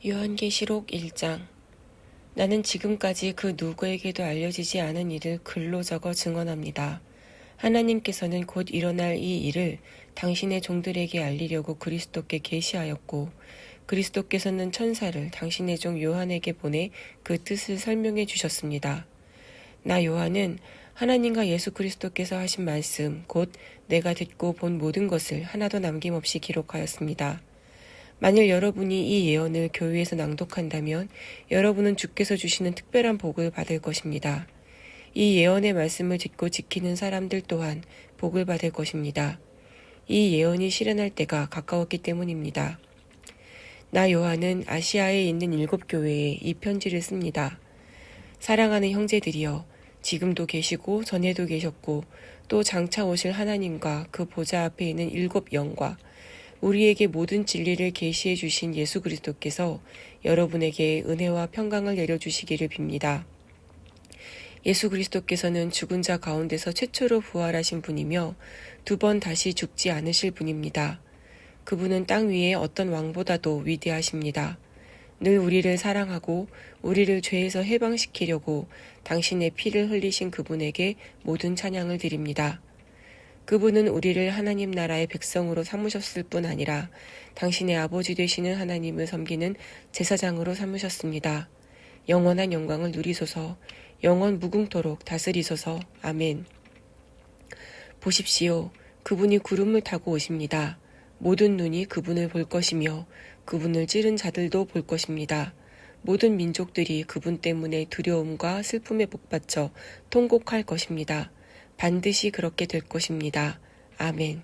요한계시록 1장. 나는 지금까지 그 누구에게도 알려지지 않은 일을 글로 적어 증언합니다. 하나님께서는 곧 일어날 이 일을 당신의 종들에게 알리려고 그리스도께 계시하였고, 그리스도께서는 천사를 당신의 종 요한에게 보내 그 뜻을 설명해 주셨습니다. 나 요한은 하나님과 예수 그리스도께서 하신 말씀, 곧 내가 듣고 본 모든 것을 하나도 남김없이 기록하였습니다. 만일 여러분이 이 예언을 교회에서 낭독한다면 여러분은 주께서 주시는 특별한 복을 받을 것입니다. 이 예언의 말씀을 듣고 지키는 사람들 또한 복을 받을 것입니다. 이 예언이 실현할 때가 가까웠기 때문입니다. 나 요한은 아시아에 있는 7교회에 이 편지를 씁니다. 사랑하는 형제들이여, 지금도 계시고 전에도 계셨고 또 장차 오실 하나님과 그 보좌 앞에 있는 7 영과 우리에게 모든 진리를 계시해 주신 예수 그리스도께서 여러분에게 은혜와 평강을 내려주시기를 빕니다. 예수 그리스도께서는 죽은 자 가운데서 최초로 부활하신 분이며 2번 다시 죽지 않으실 분입니다. 그분은 땅 위에 어떤 왕보다도 위대하십니다. 늘 우리를 사랑하고 우리를 죄에서 해방시키려고 당신의 피를 흘리신 그분에게 모든 찬양을 드립니다. 그분은 우리를 하나님 나라의 백성으로 삼으셨을 뿐 아니라 당신의 아버지 되시는 하나님을 섬기는 제사장으로 삼으셨습니다. 영원한 영광을 누리소서, 영원 무궁토록 다스리소서. 아멘. 보십시오. 그분이 구름을 타고 오십니다. 모든 눈이 그분을 볼 것이며 그분을 찌른 자들도 볼 것입니다. 모든 민족들이 그분 때문에 두려움과 슬픔에 복받쳐 통곡할 것입니다. 반드시 그렇게 될 것입니다. 아멘.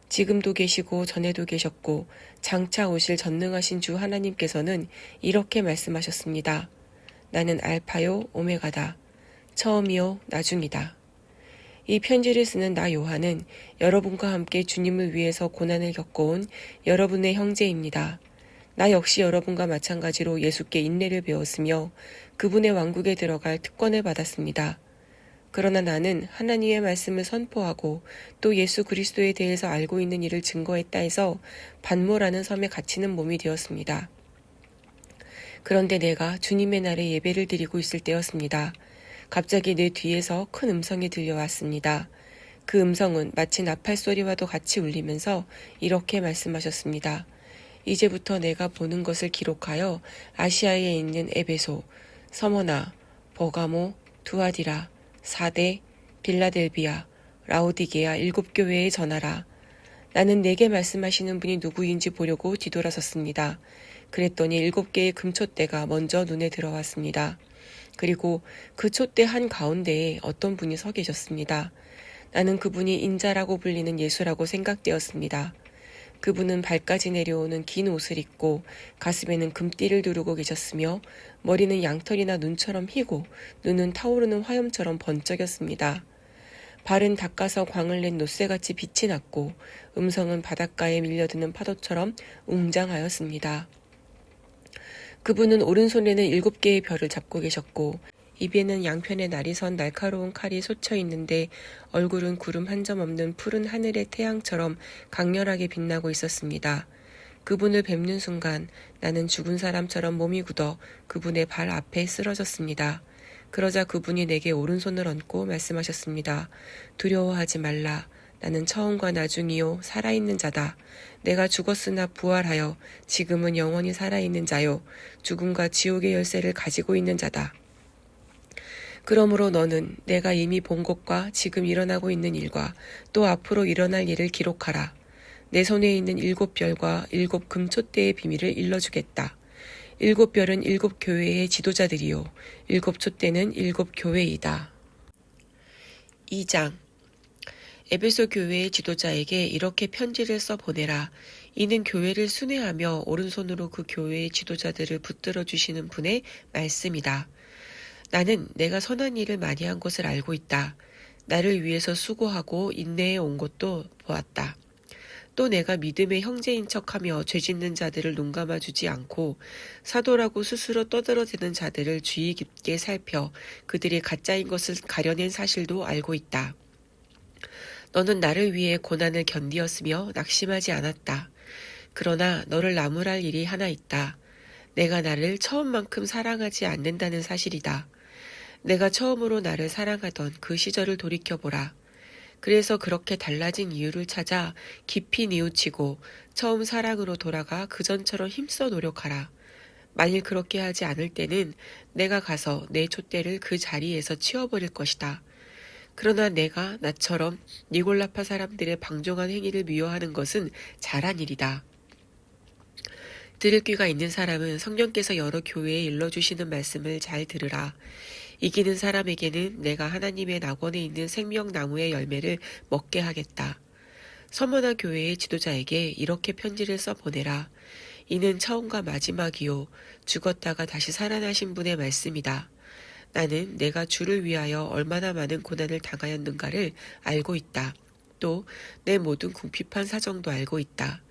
지금도 계시고 전에도 계셨고 장차 오실 전능하신 주 하나님께서는 이렇게 말씀하셨습니다. 나는 알파요 오메가다. 처음이요 나중이다. 이 편지를 쓰는 나 요한은 여러분과 함께 주님을 위해서 고난을 겪어온 여러분의 형제입니다. 나 역시 여러분과 마찬가지로 예수께 인내를 배웠으며 그분의 왕국에 들어갈 특권을 받았습니다. 그러나 나는 하나님의 말씀을 선포하고 또 예수 그리스도에 대해서 알고 있는 일을 증거했다 해서 반모라는 섬에 갇히는 몸이 되었습니다. 그런데 내가 주님의 날에 예배를 드리고 있을 때였습니다. 갑자기 내 뒤에서 큰 음성이 들려왔습니다. 그 음성은 마치 나팔 소리와도 같이 울리면서 이렇게 말씀하셨습니다. 이제부터 내가 보는 것을 기록하여 아시아에 있는 에베소, 서머나, 버가모, 두아디라, 사대, 빌라델비아, 라오디게아 7교회에 전하라. 나는 내게 말씀하시는 분이 누구인지 보려고 뒤돌아섰습니다. 그랬더니 7개의 금촛대가 먼저 눈에 들어왔습니다. 그리고 그 촛대 한가운데에 어떤 분이 서 계셨습니다. 나는 그분이 인자라고 불리는 예수라고 생각되었습니다. 그분은 발까지 내려오는 긴 옷을 입고 가슴에는 금띠를 두르고 계셨으며 머리는 양털이나 눈처럼 희고 눈은 타오르는 화염처럼 번쩍였습니다. 발은 닦아서 광을 낸 노쇠같이 빛이 났고 음성은 바닷가에 밀려드는 파도처럼 웅장하였습니다. 그분은 오른손에는 7개의 별을 잡고 계셨고 입에는 양편의 날이 선 날카로운 칼이 솟쳐 있는데 얼굴은 구름 한 점 없는 푸른 하늘의 태양처럼 강렬하게 빛나고 있었습니다. 그분을 뵙는 순간 나는 죽은 사람처럼 몸이 굳어 그분의 발 앞에 쓰러졌습니다. 그러자 그분이 내게 오른손을 얹고 말씀하셨습니다. 두려워하지 말라. 나는 처음과 나중이요 살아있는 자다. 내가 죽었으나 부활하여 지금은 영원히 살아있는 자요 죽음과 지옥의 열쇠를 가지고 있는 자다. 그러므로 너는 내가 이미 본 것과 지금 일어나고 있는 일과 또 앞으로 일어날 일을 기록하라. 내 손에 있는 7별과 7 금촛대의 비밀을 일러주겠다. 7별은 7교회의 지도자들이요 7 촛대는 7 교회이다. 2장. 에베소 교회의 지도자에게 이렇게 편지를 써보내라. 이는 교회를 순회하며 오른손으로 그 교회의 지도자들을 붙들어 주시는 분의 말씀이다. 나는 내가 선한 일을 많이 한 것을 알고 있다. 나를 위해서 수고하고 인내해 온 것도 보았다. 또 내가 믿음의 형제인 척하며 죄짓는 자들을 눈감아주지 않고 사도라고 스스로 떠들어대는 자들을 주의 깊게 살펴 그들이 가짜인 것을 가려낸 사실도 알고 있다. 너는 나를 위해 고난을 견디었으며 낙심하지 않았다. 그러나 너를 나무랄 일이 하나 있다. 내가 나를 처음만큼 사랑하지 않는다는 사실이다. 내가 처음으로 나를 사랑하던 그 시절을 돌이켜보라. 그래서 그렇게 달라진 이유를 찾아 깊이 뉘우치고 처음 사랑으로 돌아가 그전처럼 힘써 노력하라. 만일 그렇게 하지 않을 때는 내가 가서 내 촛대를 그 자리에서 치워버릴 것이다. 그러나 내가 나처럼 니골라파 사람들의 방종한 행위를 미워하는 것은 잘한 일이다. 들을 귀가 있는 사람은 성령께서 여러 교회에 일러주시는 말씀을 잘 들으라. 이기는 사람에게는 내가 하나님의 낙원에 있는 생명나무의 열매를 먹게 하겠다. 서머나 교회의 지도자에게 이렇게 편지를 써보내라. 이는 처음과 마지막이요. 죽었다가 다시 살아나신 분의 말씀이다. 나는 내가 주를 위하여 얼마나 많은 고난을 당하였는가를 알고 있다. 또 내 모든 궁핍한 사정도 알고 있다.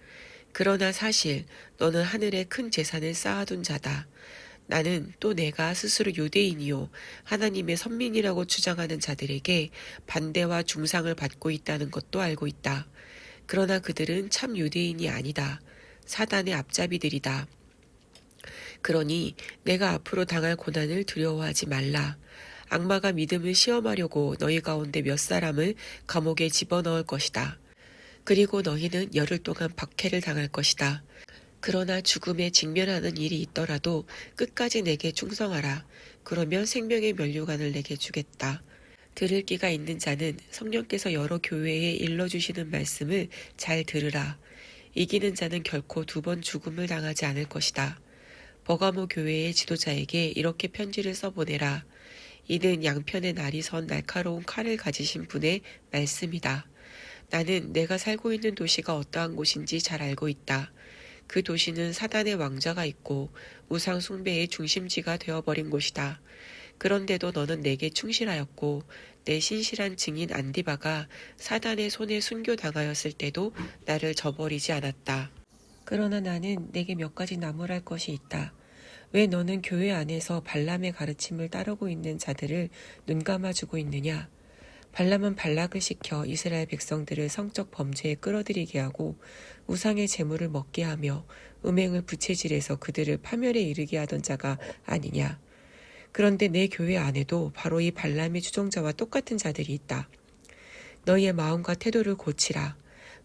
그러나 사실 너는 하늘에 큰 재산을 쌓아둔 자다. 나는 또 내가 스스로 유대인이요 하나님의 선민이라고 주장하는 자들에게 반대와 중상을 받고 있다는 것도 알고 있다. 그러나 그들은 참 유대인이 아니다. 사단의 앞잡이들이다. 그러니 내가 앞으로 당할 고난을 두려워하지 말라. 악마가 믿음을 시험하려고 너희 가운데 몇 사람을 감옥에 집어넣을 것이다. 그리고 너희는 열흘 동안 박해를 당할 것이다. 그러나 죽음에 직면하는 일이 있더라도 끝까지 내게 충성하라. 그러면 생명의 면류관을 내게 주겠다. 들을 귀가 있는 자는 성령께서 여러 교회에 일러주시는 말씀을 잘 들으라. 이기는 자는 결코 2번 죽음을 당하지 않을 것이다. 버가모 교회의 지도자에게 이렇게 편지를 써보내라. 이는 양편의 날이 선 날카로운 칼을 가지신 분의 말씀이다. 나는 내가 살고 있는 도시가 어떠한 곳인지 잘 알고 있다. 그 도시는 사단의 왕자가 있고 우상 숭배의 중심지가 되어버린 곳이다. 그런데도 너는 내게 충실하였고 내 신실한 증인 안디바가 사단의 손에 순교당하였을 때도 나를 저버리지 않았다. 그러나 나는 내게 몇 가지 나무랄 것이 있다. 왜 너는 교회 안에서 발람의 가르침을 따르고 있는 자들을 눈감아주고 있느냐? 발람은 발락을 시켜 이스라엘 백성들을 성적 범죄에 끌어들이게 하고 우상의 재물을 먹게 하며 음행을 부채질해서 그들을 파멸에 이르게 하던 자가 아니냐. 그런데 내 교회 안에도 바로 이 발람의 추종자와 똑같은 자들이 있다. 너희의 마음과 태도를 고치라.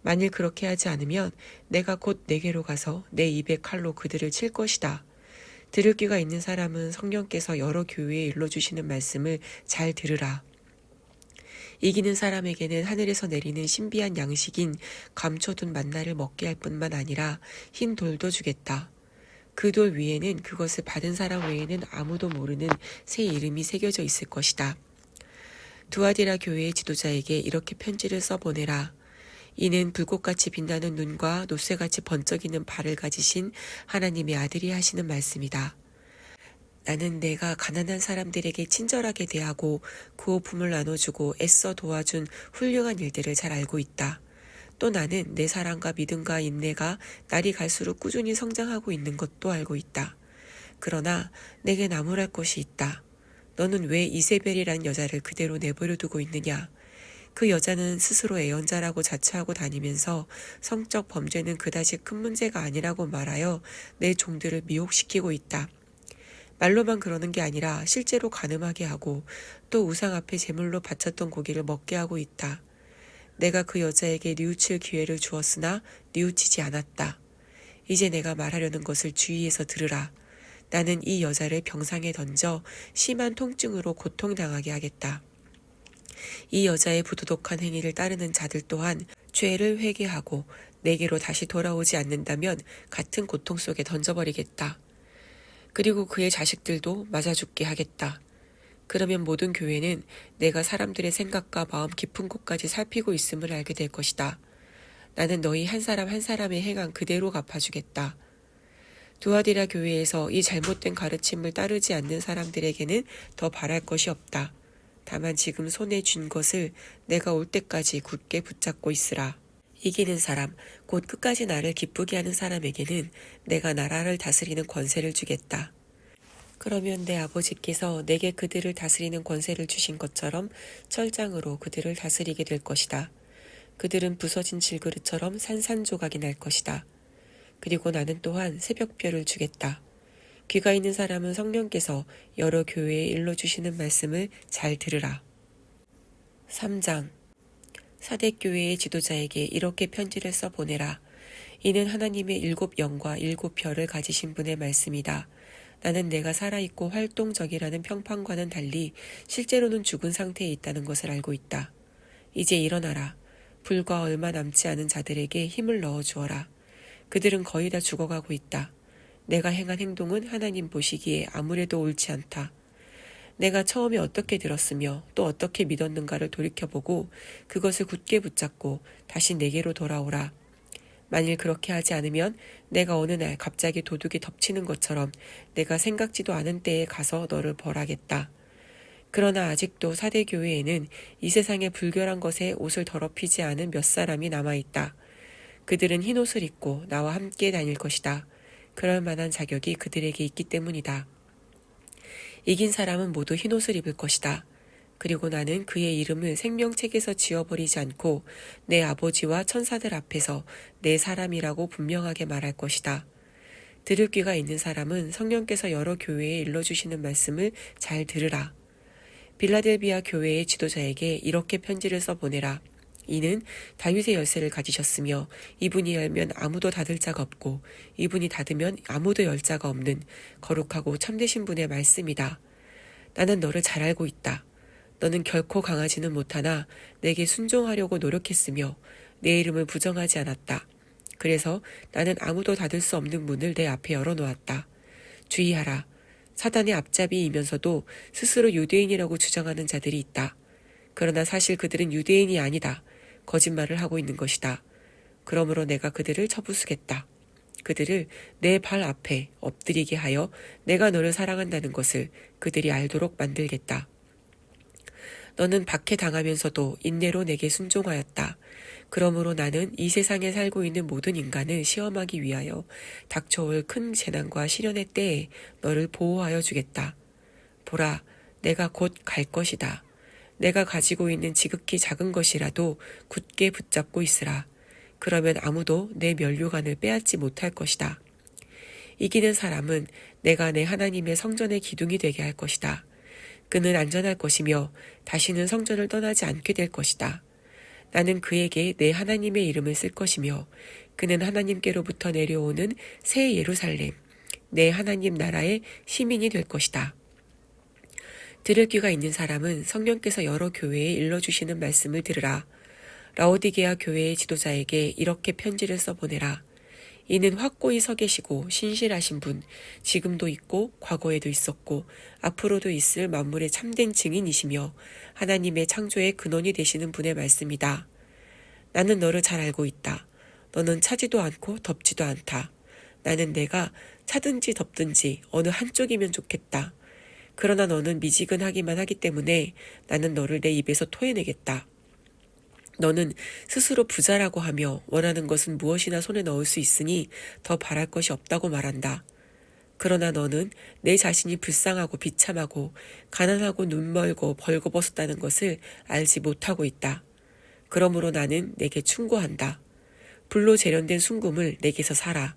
만일 그렇게 하지 않으면 내가 곧 내게로 가서 내 입의 칼로 그들을 칠 것이다. 들을 귀가 있는 사람은 성령께서 여러 교회에 일러주시는 말씀을 잘 들으라. 이기는 사람에게는 하늘에서 내리는 신비한 양식인 감춰둔 만나를 먹게 할 뿐만 아니라 흰 돌도 주겠다. 그 돌 위에는 그것을 받은 사람 외에는 아무도 모르는 새 이름이 새겨져 있을 것이다. 두아디라 교회의 지도자에게 이렇게 편지를 써보내라. 이는 불꽃같이 빛나는 눈과 노쇠같이 번쩍이는 발을 가지신 하나님의 아들이 하시는 말씀이다. 나는 내가 가난한 사람들에게 친절하게 대하고 구호품을 나눠주고 애써 도와준 훌륭한 일들을 잘 알고 있다. 또 나는 내 사랑과 믿음과 인내가 날이 갈수록 꾸준히 성장하고 있는 것도 알고 있다. 그러나 내게 나무랄 것이 있다. 너는 왜 이세벨이란 여자를 그대로 내버려 두고 있느냐? 그 여자는 스스로 애연자라고 자처하고 다니면서 성적 범죄는 그다지 큰 문제가 아니라고 말하여 내 종들을 미혹시키고 있다. 말로만 그러는 게 아니라 실제로 간음하게 하고 또 우상 앞에 제물로 바쳤던 고기를 먹게 하고 있다. 내가 그 여자에게 뉘우칠 기회를 주었으나 뉘우치지 않았다. 이제 내가 말하려는 것을 주의해서 들으라. 나는 이 여자를 병상에 던져 심한 통증으로 고통당하게 하겠다. 이 여자의 부도덕한 행위를 따르는 자들 또한 죄를 회개하고 내게로 다시 돌아오지 않는다면 같은 고통 속에 던져버리겠다. 그리고 그의 자식들도 맞아 죽게 하겠다. 그러면 모든 교회는 내가 사람들의 생각과 마음 깊은 곳까지 살피고 있음을 알게 될 것이다. 나는 너희 한 사람 한 사람의 행한 그대로 갚아주겠다. 두아디라 교회에서 이 잘못된 가르침을 따르지 않는 사람들에게는 더 바랄 것이 없다. 다만 지금 손에 쥔 것을 내가 올 때까지 굳게 붙잡고 있으라. 이기는 사람, 곧 끝까지 나를 기쁘게 하는 사람에게는 내가 나라를 다스리는 권세를 주겠다. 그러면 내 아버지께서 내게 그들을 다스리는 권세를 주신 것처럼 철장으로 그들을 다스리게 될 것이다. 그들은 부서진 질그릇처럼 산산조각이 날 것이다. 그리고 나는 또한 새벽별을 주겠다. 귀가 있는 사람은 성령께서 여러 교회에 일러주시는 말씀을 잘 들으라. 3장. 사대교회의 지도자에게 이렇게 편지를 써보내라. 이는 하나님의 7영과 7별을 가지신 분의 말씀이다. 나는 내가 살아있고 활동적이라는 평판과는 달리 실제로는 죽은 상태에 있다는 것을 알고 있다. 이제 일어나라. 불과 얼마 남지 않은 자들에게 힘을 넣어 주어라. 그들은 거의 다 죽어가고 있다. 내가 행한 행동은 하나님 보시기에 아무래도 옳지 않다. 내가 처음에 어떻게 들었으며 또 어떻게 믿었는가를 돌이켜보고 그것을 굳게 붙잡고 다시 내게로 돌아오라. 만일 그렇게 하지 않으면 내가 어느 날 갑자기 도둑이 덮치는 것처럼 내가 생각지도 않은 때에 가서 너를 벌하겠다. 그러나 아직도 사대교회에는 이 세상의 불결한 것에 옷을 더럽히지 않은 몇 사람이 남아있다. 그들은 흰옷을 입고 나와 함께 다닐 것이다. 그럴 만한 자격이 그들에게 있기 때문이다. 이긴 사람은 모두 흰옷을 입을 것이다. 그리고 나는 그의 이름을 생명책에서 지워버리지 않고 내 아버지와 천사들 앞에서 내 사람이라고 분명하게 말할 것이다. 들을 귀가 있는 사람은 성령께서 여러 교회에 일러주시는 말씀을 잘 들으라. 빌라델비아 교회의 지도자에게 이렇게 편지를 써보내라. 이는 다윗의 열쇠를 가지셨으며 이분이 열면 아무도 닫을 자가 없고 이분이 닫으면 아무도 열 자가 없는 거룩하고 참되신 분의 말씀이다. 나는 너를 잘 알고 있다. 너는 결코 강하지는 못하나 내게 순종하려고 노력했으며 내 이름을 부정하지 않았다. 그래서 나는 아무도 닫을 수 없는 문을 내 앞에 열어놓았다. 주의하라. 사단의 앞잡이이면서도 스스로 유대인이라고 주장하는 자들이 있다. 그러나 사실 그들은 유대인이 아니다. 거짓말을 하고 있는 것이다. 그러므로 내가 그들을 쳐부수겠다. 그들을 내 발 앞에 엎드리게 하여 내가 너를 사랑한다는 것을 그들이 알도록 만들겠다. 너는 박해당하면서도 인내로 내게 순종하였다. 그러므로 나는 이 세상에 살고 있는 모든 인간을 시험하기 위하여 닥쳐올 큰 재난과 시련의 때에 너를 보호하여 주겠다. 보라, 내가 곧 갈 것이다. 내가 가지고 있는 지극히 작은 것이라도 굳게 붙잡고 있으라. 그러면 아무도 내 면류관을 빼앗지 못할 것이다. 이기는 사람은 내가 내 하나님의 성전의 기둥이 되게 할 것이다. 그는 안전할 것이며 다시는 성전을 떠나지 않게 될 것이다. 나는 그에게 내 하나님의 이름을 쓸 것이며 그는 하나님께로부터 내려오는 새 예루살렘, 내 하나님 나라의 시민이 될 것이다. 들을 귀가 있는 사람은 성령께서 여러 교회에 일러주시는 말씀을 들으라. 라오디게아 교회의 지도자에게 이렇게 편지를 써보내라. 이는 확고히 서 계시고 신실하신 분, 지금도 있고 과거에도 있었고 앞으로도 있을 만물의 참된 증인이시며 하나님의 창조의 근원이 되시는 분의 말씀이다. 나는 너를 잘 알고 있다. 너는 차지도 않고 덥지도 않다. 나는 내가 차든지 덥든지 어느 한쪽이면 좋겠다. 그러나 너는 미지근하기만 하기 때문에 나는 너를 내 입에서 토해내겠다. 너는 스스로 부자라고 하며 원하는 것은 무엇이나 손에 넣을 수 있으니 더 바랄 것이 없다고 말한다. 그러나 너는 내 자신이 불쌍하고 비참하고 가난하고 눈멀고 벌거벗었다는 것을 알지 못하고 있다. 그러므로 나는 내게 충고한다. 불로 재련된 순금을 내게서 사라.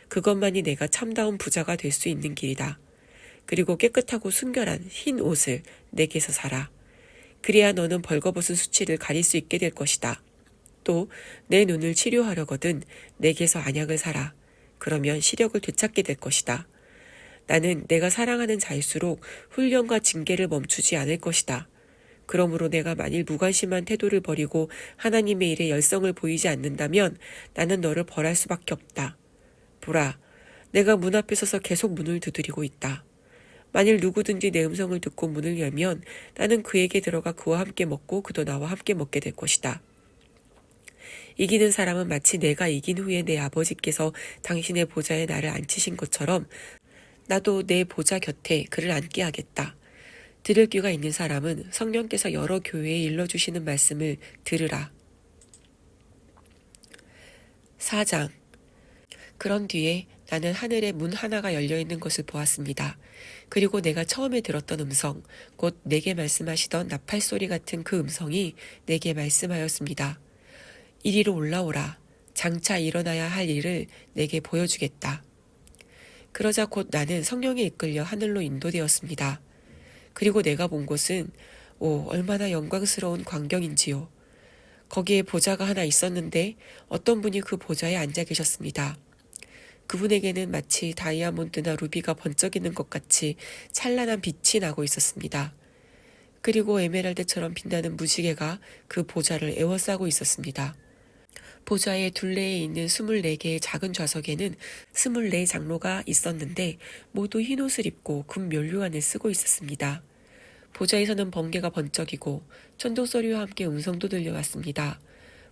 그것만이 내가 참다운 부자가 될 수 있는 길이다. 그리고 깨끗하고 순결한 흰 옷을 내게서 사라. 그래야 너는 벌거벗은 수치를 가릴 수 있게 될 것이다. 또 내 눈을 치료하려거든 내게서 안약을 사라. 그러면 시력을 되찾게 될 것이다. 나는 내가 사랑하는 자일수록 훈련과 징계를 멈추지 않을 것이다. 그러므로 내가 만일 무관심한 태도를 버리고 하나님의 일에 열성을 보이지 않는다면 나는 너를 벌할 수밖에 없다. 보라, 내가 문 앞에 서서 계속 문을 두드리고 있다. 만일 누구든지 내 음성을 듣고 문을 열면 나는 그에게 들어가 그와 함께 먹고 그도 나와 함께 먹게 될 것이다. 이기는 사람은 마치 내가 이긴 후에 내 아버지께서 당신의 보좌에 나를 앉히신 것처럼 나도 내 보좌 곁에 그를 앉게 하겠다. 들을 귀가 있는 사람은 성령께서 여러 교회에 일러주시는 말씀을 들으라. 4장. 그런 뒤에 나는 하늘에 문 하나가 열려있는 것을 보았습니다. 그리고 내가 처음에 들었던 음성, 곧 내게 말씀하시던 나팔소리 같은 그 음성이 내게 말씀하였습니다. 이리로 올라오라. 장차 일어나야 할 일을 내게 보여주겠다. 그러자 곧 나는 성령에 이끌려 하늘로 인도되었습니다. 그리고 내가 본 곳은 얼마나 영광스러운 광경인지요. 거기에 보좌가 하나 있었는데 어떤 분이 그 보좌에 앉아 계셨습니다. 그분에게는 마치 다이아몬드나 루비가 번쩍이는 것 같이 찬란한 빛이 나고 있었습니다. 그리고 에메랄드처럼 빛나는 무지개가 그 보좌를 에워싸고 있었습니다. 보좌의 둘레에 있는 24개의 작은 좌석에는 24 장로가 있었는데 모두 흰옷을 입고 금 면류관을 쓰고 있었습니다. 보좌에서는 번개가 번쩍이고 천둥소리와 함께 음성도 들려왔습니다.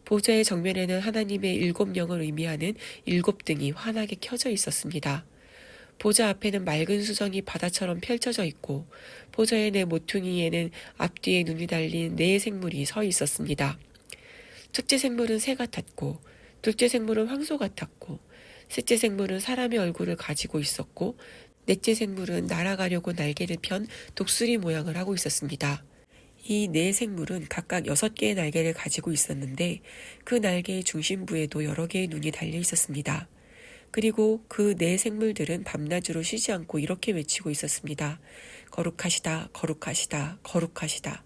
보좌의 정면에는 하나님의 7영을 의미하는 7등이 환하게 켜져 있었습니다. 보좌 앞에는 맑은 수정이 바다처럼 펼쳐져 있고 보좌의 네 모퉁이에는 앞뒤에 눈이 달린 네 생물이 서 있었습니다. 첫째 생물은 새 같았고 둘째 생물은 황소 같았고 셋째 생물은 사람의 얼굴을 가지고 있었고 넷째 생물은 날아가려고 날개를 편 독수리 모양을 하고 있었습니다. 이 네 생물은 각각 6개의 날개를 가지고 있었는데 그 날개의 중심부에도 여러 개의 눈이 달려 있었습니다. 그리고 그 네 생물들은 밤낮으로 쉬지 않고 이렇게 외치고 있었습니다. 거룩하시다, 거룩하시다, 거룩하시다.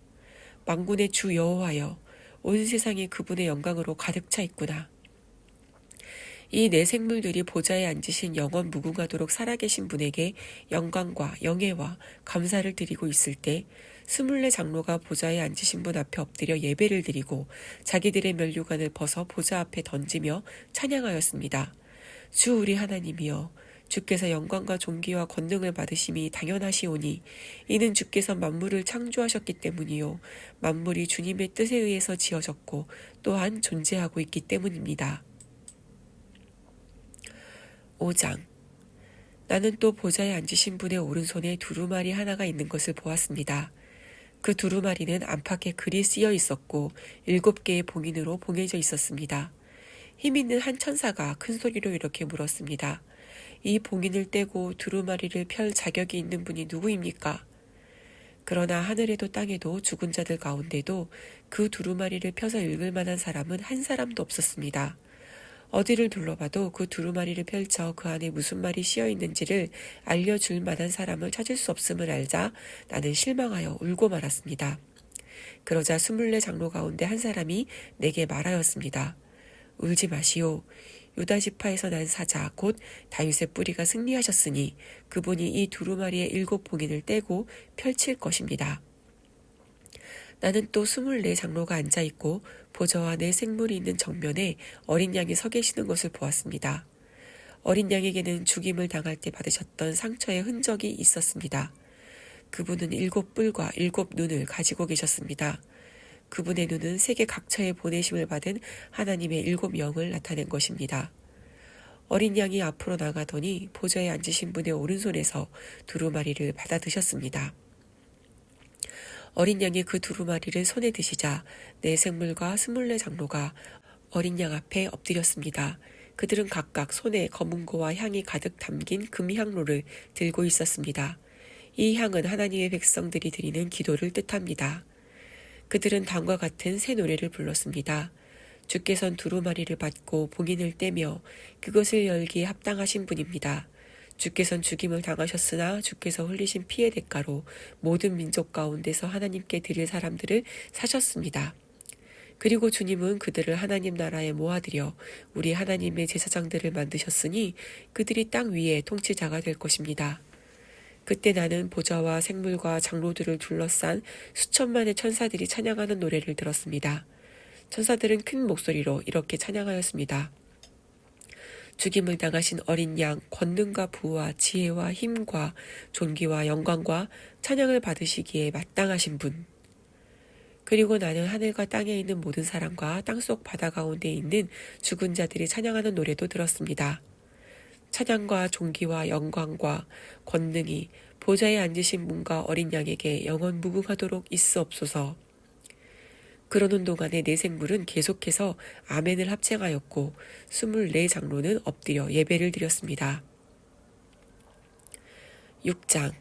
만군의 주 여호와여, 온 세상이 그분의 영광으로 가득 차 있구나. 이 네 생물들이 보좌에 앉으신 영원 무궁하도록 살아계신 분에게 영광과 영예와 감사를 드리고 있을 때 24 장로가 보좌에 앉으신 분 앞에 엎드려 예배를 드리고 자기들의 면류관을 벗어 보좌 앞에 던지며 찬양하였습니다. 주 우리 하나님이여, 주께서 영광과 존귀와 권능을 받으심이 당연하시오니 이는 주께서 만물을 창조하셨기 때문이요 만물이 주님의 뜻에 의해서 지어졌고 또한 존재하고 있기 때문입니다. 5장. 나는 또 보좌에 앉으신 분의 오른손에 두루마리 하나가 있는 것을 보았습니다. 그 두루마리는 안팎에 글이 쓰여 있었고 7개의 봉인으로 봉해져 있었습니다. 힘있는 한 천사가 큰 소리로 이렇게 물었습니다. 이 봉인을 떼고 두루마리를 펼 자격이 있는 분이 누구입니까? 그러나 하늘에도 땅에도 죽은 자들 가운데도 그 두루마리를 펴서 읽을 만한 사람은 한 사람도 없었습니다. 어디를 둘러봐도 그 두루마리를 펼쳐 그 안에 무슨 말이 씌어 있는지를 알려줄 만한 사람을 찾을 수 없음을 알자 나는 실망하여 울고 말았습니다. 그러자 24 장로 가운데 한 사람이 내게 말하였습니다. 울지 마시오. 유다 지파에서 난 사자 곧 다윗의 뿌리가 승리하셨으니 그분이 이 두루마리의 7봉인을 떼고 펼칠 것입니다. 나는 또 24 장로가 앉아있고 보좌와 네 생물이 있는 정면에 어린 양이 서 계시는 것을 보았습니다. 어린 양에게는 죽임을 당할 때 받으셨던 상처의 흔적이 있었습니다. 그분은 7뿔과 7눈을 가지고 계셨습니다. 그분의 눈은 세계 각처에 보내심을 받은 하나님의 7영을 나타낸 것입니다. 어린 양이 앞으로 나가더니 보좌에 앉으신 분의 오른손에서 두루마리를 받아 드셨습니다. 어린 양이 그 두루마리를 손에 드시자 네 생물과 24 장로가 어린 양 앞에 엎드렸습니다. 그들은 각각 손에 검은고와 향이 가득 담긴 금향로를 들고 있었습니다. 이 향은 하나님의 백성들이 드리는 기도를 뜻합니다. 그들은 다음과 같은 새 노래를 불렀습니다. 주께선 두루마리를 받고 봉인을 떼며 그것을 열기에 합당하신 분입니다. 주께선 죽임을 당하셨으나 주께서 흘리신 피의 대가로 모든 민족 가운데서 하나님께 드릴 사람들을 사셨습니다. 그리고 주님은 그들을 하나님 나라에 모아들여 우리 하나님의 제사장들을 만드셨으니 그들이 땅 위에 통치자가 될 것입니다. 그때 나는 보좌와 생물과 장로들을 둘러싼 수천만의 천사들이 찬양하는 노래를 들었습니다. 천사들은 큰 목소리로 이렇게 찬양하였습니다. 죽임을 당하신 어린 양, 권능과 부와 지혜와 힘과 존귀와 영광과 찬양을 받으시기에 마땅하신 분. 그리고 나는 하늘과 땅에 있는 모든 사람과 땅속 바다 가운데 있는 죽은 자들이 찬양하는 노래도 들었습니다. 찬양과 존귀와 영광과 권능이 보좌에 앉으신 분과 어린 양에게 영원 무궁하도록 있으옵소서. 그러는 동안에 네 생물은 계속해서 아멘을 합창하였고 24 장로는 엎드려 예배를 드렸습니다. 6장.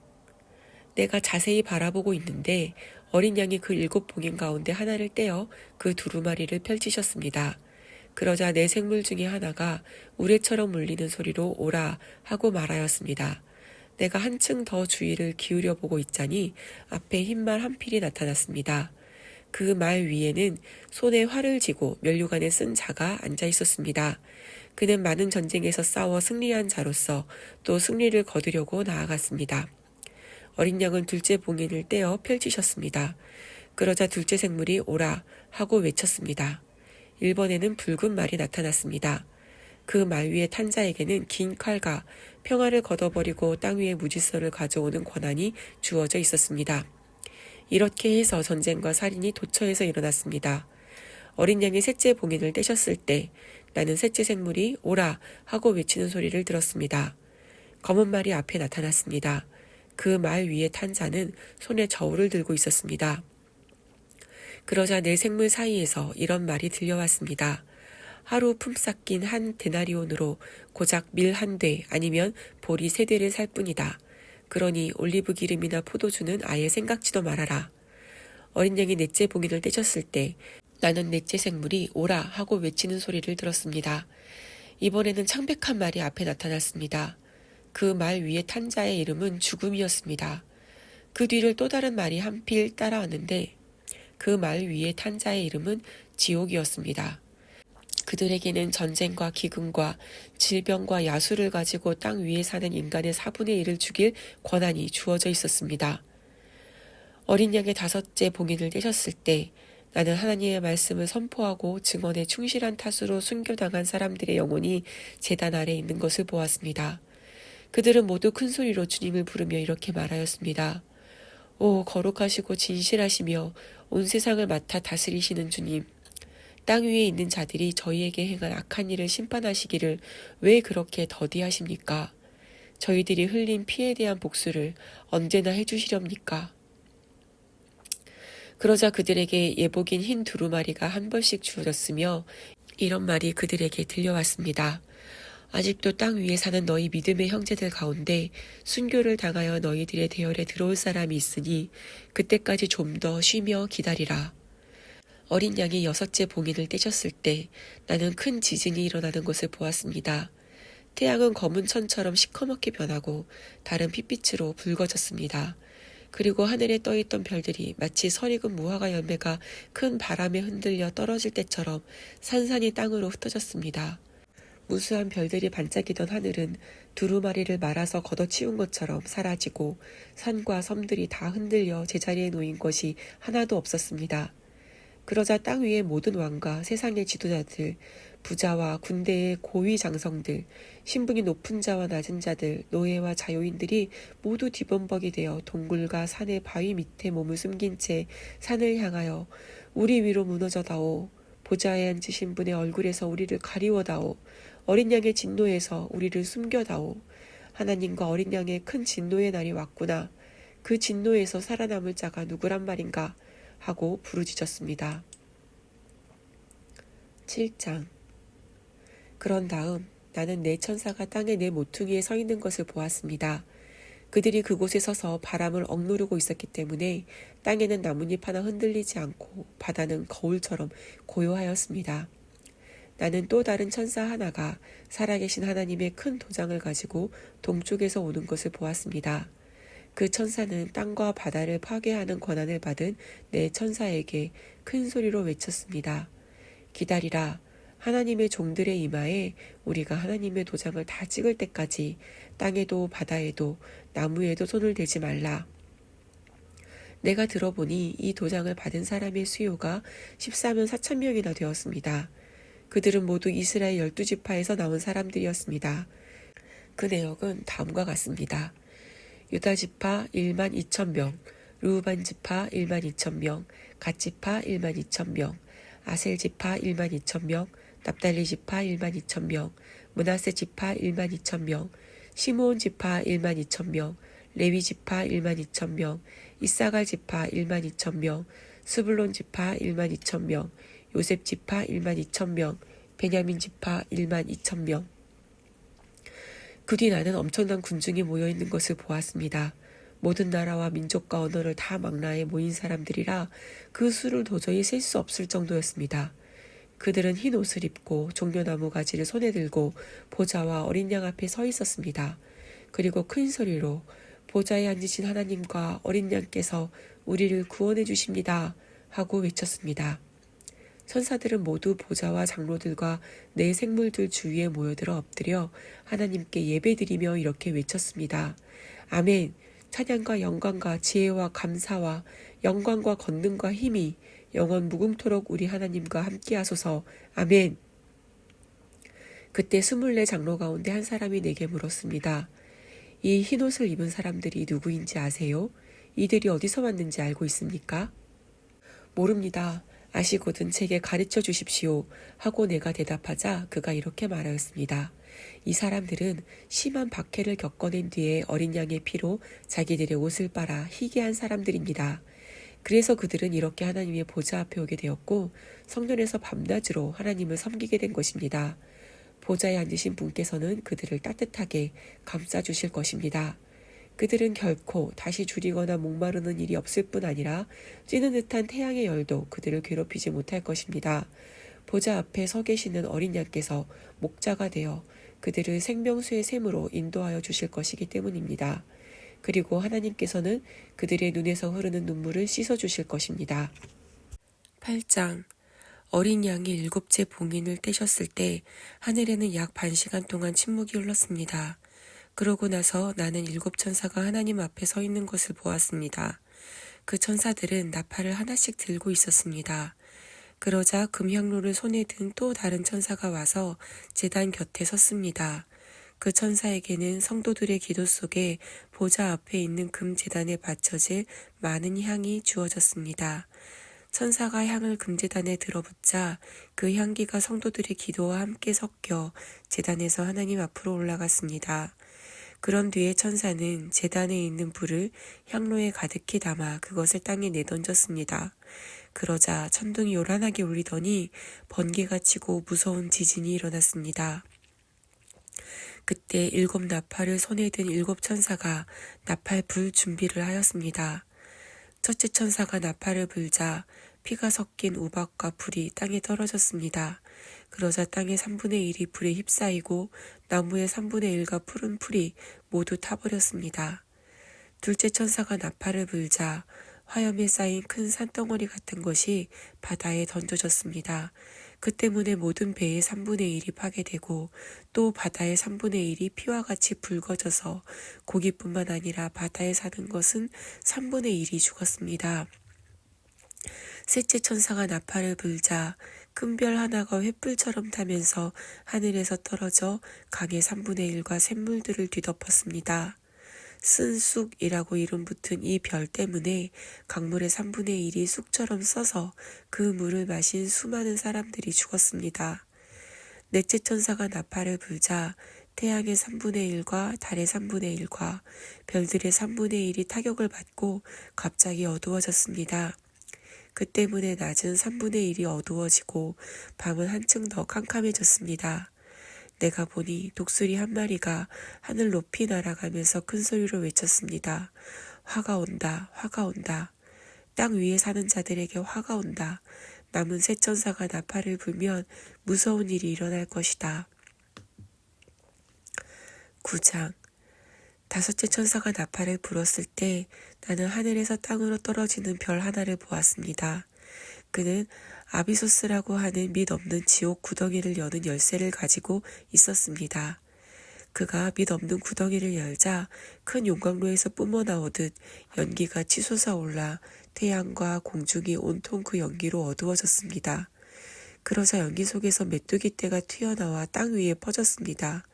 내가 자세히 바라보고 있는데 어린 양이 그 7봉인 가운데 하나를 떼어 그 두루마리를 펼치셨습니다. 그러자 내 생물 중에 하나가 우레처럼 울리는 소리로 오라 하고 말하였습니다. 내가 한층 더 주의를 기울여 보고 있자니 앞에 흰말 한 필이 나타났습니다. 그 말 위에는 손에 활을 쥐고 면류관에 쓴 자가 앉아 있었습니다. 그는 많은 전쟁에서 싸워 승리한 자로서 또 승리를 거두려고 나아갔습니다. 어린 양은 둘째 봉인을 떼어 펼치셨습니다. 그러자 둘째 생물이 오라 하고 외쳤습니다. 1번에는 붉은 말이 나타났습니다. 그 말 위에 탄 자에게는 긴 칼과 평화를 걷어버리고 땅 위에 무질서를 가져오는 권한이 주어져 있었습니다. 이렇게 해서 전쟁과 살인이 도처에서 일어났습니다. 어린 양이 셋째 봉인을 떼셨을 때 나는 셋째 생물이 오라 하고 외치는 소리를 들었습니다. 검은 말이 앞에 나타났습니다. 그 말 위에 탄 자는 손에 저울을 들고 있었습니다. 그러자 네 생물 사이에서 이런 말이 들려왔습니다. 하루 품삯긴 한 데나리온으로 고작 밀 한 대 아니면 보리 3대를 살 뿐이다. 그러니 올리브 기름이나 포도주는 아예 생각지도 말아라. 어린 양이 넷째 봉인을 떼셨을 때 나는 넷째 생물이 오라 하고 외치는 소리를 들었습니다. 이번에는 창백한 말이 앞에 나타났습니다. 그 말 위에 탄 자의 이름은 죽음이었습니다. 그 뒤를 또 다른 말이 한 필 따라왔는데 그 말 위에 탄 자의 이름은 지옥이었습니다. 그들에게는 전쟁과 기근과 질병과 야수를 가지고 땅 위에 사는 인간의 4분의 1을 죽일 권한이 주어져 있었습니다. 어린 양의 5째 봉인을 떼셨을 때 나는 하나님의 말씀을 선포하고 증언에 충실한 탓으로 순교당한 사람들의 영혼이 제단 아래 있는 것을 보았습니다. 그들은 모두 큰 소리로 주님을 부르며 이렇게 말하였습니다. 오 거룩하시고 진실하시며 온 세상을 맡아 다스리시는 주님, 땅 위에 있는 자들이 저희에게 행한 악한 일을 심판하시기를 왜 그렇게 더디하십니까? 저희들이 흘린 피에 대한 복수를 언제나 해주시렵니까? 그러자 그들에게 예복인 흰 두루마리가 한 벌씩 주어졌으며 이런 말이 그들에게 들려왔습니다. 아직도 땅 위에 사는 너희 믿음의 형제들 가운데 순교를 당하여 너희들의 대열에 들어올 사람이 있으니 그때까지 좀 더 쉬며 기다리라. 어린 양이 6째 봉인을 떼셨을 때 나는 큰 지진이 일어나는 것을 보았습니다. 태양은 검은 천처럼 시커멓게 변하고 달은 핏빛으로 붉어졌습니다. 그리고 하늘에 떠있던 별들이 마치 설익은 무화과 열매가 큰 바람에 흔들려 떨어질 때처럼 산산이 땅으로 흩어졌습니다. 무수한 별들이 반짝이던 하늘은 두루마리를 말아서 걷어치운 것처럼 사라지고 산과 섬들이 다 흔들려 제자리에 놓인 것이 하나도 없었습니다. 그러자 땅 위의 모든 왕과 세상의 지도자들, 부자와 군대의 고위 장성들, 신분이 높은 자와 낮은 자들, 노예와 자유인들이 모두 뒤범벅이 되어 동굴과 산의 바위 밑에 몸을 숨긴 채 산을 향하여 우리 위로 무너져다오. 보좌에 앉으신 분의 얼굴에서 우리를 가리워다오. 어린 양의 진노에서 우리를 숨겨다오. 하나님과 어린 양의 큰 진노의 날이 왔구나. 그 진노에서 살아남을 자가 누구란 말인가 하고 부르짖었습니다. 7장. 그런 다음 나는 네 천사가 땅의 네 모퉁이에 서 있는 것을 보았습니다. 그들이 그곳에 서서 바람을 억누르고 있었기 때문에 땅에는 나뭇잎 하나 흔들리지 않고 바다는 거울처럼 고요하였습니다. 나는 또 다른 천사 하나가 살아계신 하나님의 큰 도장을 가지고 동쪽에서 오는 것을 보았습니다. 그 천사는 땅과 바다를 파괴하는 권한을 받은 네 천사에게 큰 소리로 외쳤습니다. 기다리라. 하나님의 종들의 이마에 우리가 하나님의 도장을 다 찍을 때까지 땅에도 바다에도 나무에도 손을 대지 말라. 내가 들어보니 이 도장을 받은 사람의 수요가 14만 4천 명이나 되었습니다. 그들은 모두 이스라엘 12지파에서 나온 사람들이었습니다. 그 내역은 다음과 같습니다. 유다지파 1만 2천 명, 르우반지파 1만 2천 명, 갓지파 1만 2천 명, 아셀지파 1만 2천 명, 납달리지파 1만 2천 명, 므낫세지파 1만 2천 명, 시므온지파 1만 2천 명, 레위지파 1만 2천 명, 이사갈지파 1만 2천 명, 스불론지파 1만 2천 명, 요셉지파 1만 2천 명, 베냐민지파 1만 2천 명. 그 뒤 나는 엄청난 군중이 모여있는 것을 보았습니다. 모든 나라와 민족과 언어를 다 망라해 모인 사람들이라 그 수를 도저히 셀 수 없을 정도였습니다. 그들은 흰 옷을 입고 종려나무 가지를 손에 들고 보좌와 어린 양 앞에 서 있었습니다. 그리고 큰 소리로 보좌에 앉으신 하나님과 어린 양께서 우리를 구원해 주십니다 하고 외쳤습니다. 천사들은 모두 보좌와 장로들과 네 생물들 주위에 모여들어 엎드려 하나님께 예배드리며 이렇게 외쳤습니다. 아멘. 찬양과 영광과 지혜와 감사와 영광과 권능과 힘이 영원 무궁토록 우리 하나님과 함께하소서. 아멘. 그때 24 장로 가운데 한 사람이 내게 물었습니다. 이 흰옷을 입은 사람들이 누구인지 아세요? 이들이 어디서 왔는지 알고 있습니까? 모릅니다. 아시거든 제게 가르쳐 주십시오 하고 내가 대답하자 그가 이렇게 말하였습니다. 이 사람들은 심한 박해를 겪어낸 뒤에 어린 양의 피로 자기들의 옷을 빨아 희게 한 사람들입니다. 그래서 그들은 이렇게 하나님의 보좌 앞에 오게 되었고 성전에서 밤낮으로 하나님을 섬기게 된 것입니다. 보좌에 앉으신 분께서는 그들을 따뜻하게 감싸주실 것입니다. 그들은 결코 다시 줄이거나 목마르는 일이 없을 뿐 아니라 찌는 듯한 태양의 열도 그들을 괴롭히지 못할 것입니다. 보좌 앞에 서 계시는 어린 양께서 목자가 되어 그들을 생명수의 샘으로 인도하여 주실 것이기 때문입니다. 그리고 하나님께서는 그들의 눈에서 흐르는 눈물을 씻어주실 것입니다. 8장 어린 양이 7째 봉인을 떼셨을 때 하늘에는 약 반 시간 동안 침묵이 흘렀습니다. 그러고 나서 나는 7 천사가 하나님 앞에 서 있는 것을 보았습니다. 그 천사들은 나팔을 하나씩 들고 있었습니다. 그러자 금향로를 손에 든 또 다른 천사가 와서 제단 곁에 섰습니다. 그 천사에게는 성도들의 기도 속에 보좌 앞에 있는 금 제단에 받쳐질 많은 향이 주어졌습니다. 천사가 향을 금제단에 들어붙자 그 향기가 성도들의 기도와 함께 섞여 제단에서 하나님 앞으로 올라갔습니다. 그런 뒤에 천사는 제단에 있는 불을 향로에 가득히 담아 그것을 땅에 내던졌습니다. 그러자 천둥이 요란하게 울리더니 번개가 치고 무서운 지진이 일어났습니다. 그때 7 나팔을 손에 든 7 천사가 나팔 불 준비를 하였습니다. 첫째 천사가 나팔을 불자 피가 섞인 우박과 불이 땅에 떨어졌습니다. 그러자 땅의 3분의 1이 불에 휩싸이고 나무의 3분의 1과 푸른 풀이 모두 타버렸습니다. 둘째 천사가 나팔을 불자 화염에 쌓인 큰 산덩어리 같은 것이 바다에 던져졌습니다. 그 때문에 모든 배의 3분의 1이 파괴되고 또 바다의 3분의 1이 피와 같이 붉어져서 고기뿐만 아니라 바다에 사는 것은 3분의 1이 죽었습니다. 셋째 천사가 나팔을 불자 큰 별 하나가 횃불처럼 타면서 하늘에서 떨어져 강의 3분의 1과 샘물들을 뒤덮었습니다. 쓴쑥이라고 이름 붙은 이 별 때문에 강물의 3분의 1이 쑥처럼 써서 그 물을 마신 수많은 사람들이 죽었습니다. 넷째 천사가 나팔을 불자 태양의 3분의 1과 달의 3분의 1과 별들의 3분의 1이 타격을 받고 갑자기 어두워졌습니다. 그 때문에 낮은 3분의 1이 어두워지고 밤은 한층 더 캄캄해졌습니다. 내가 보니 독수리 한 마리가 하늘 높이 날아가면서 큰 소리로 외쳤습니다. 화가 온다, 화가 온다. 땅 위에 사는 자들에게 화가 온다. 남은 세 천사가 나팔을 불면 무서운 일이 일어날 것이다. 9장 다섯째 천사가 나팔을 불었을 때 나는 하늘에서 땅으로 떨어지는 별 하나를 보았습니다. 그는 아비소스라고 하는 밑 없는 지옥 구덩이를 여는 열쇠를 가지고 있었습니다. 그가 밑 없는 구덩이를 열자 큰 용광로에서 뿜어나오듯 연기가 치솟아 올라 태양과 공중이 온통 그 연기로 어두워졌습니다. 그러자 연기 속에서 메뚜기 떼가 튀어나와 땅 위에 퍼졌습니다.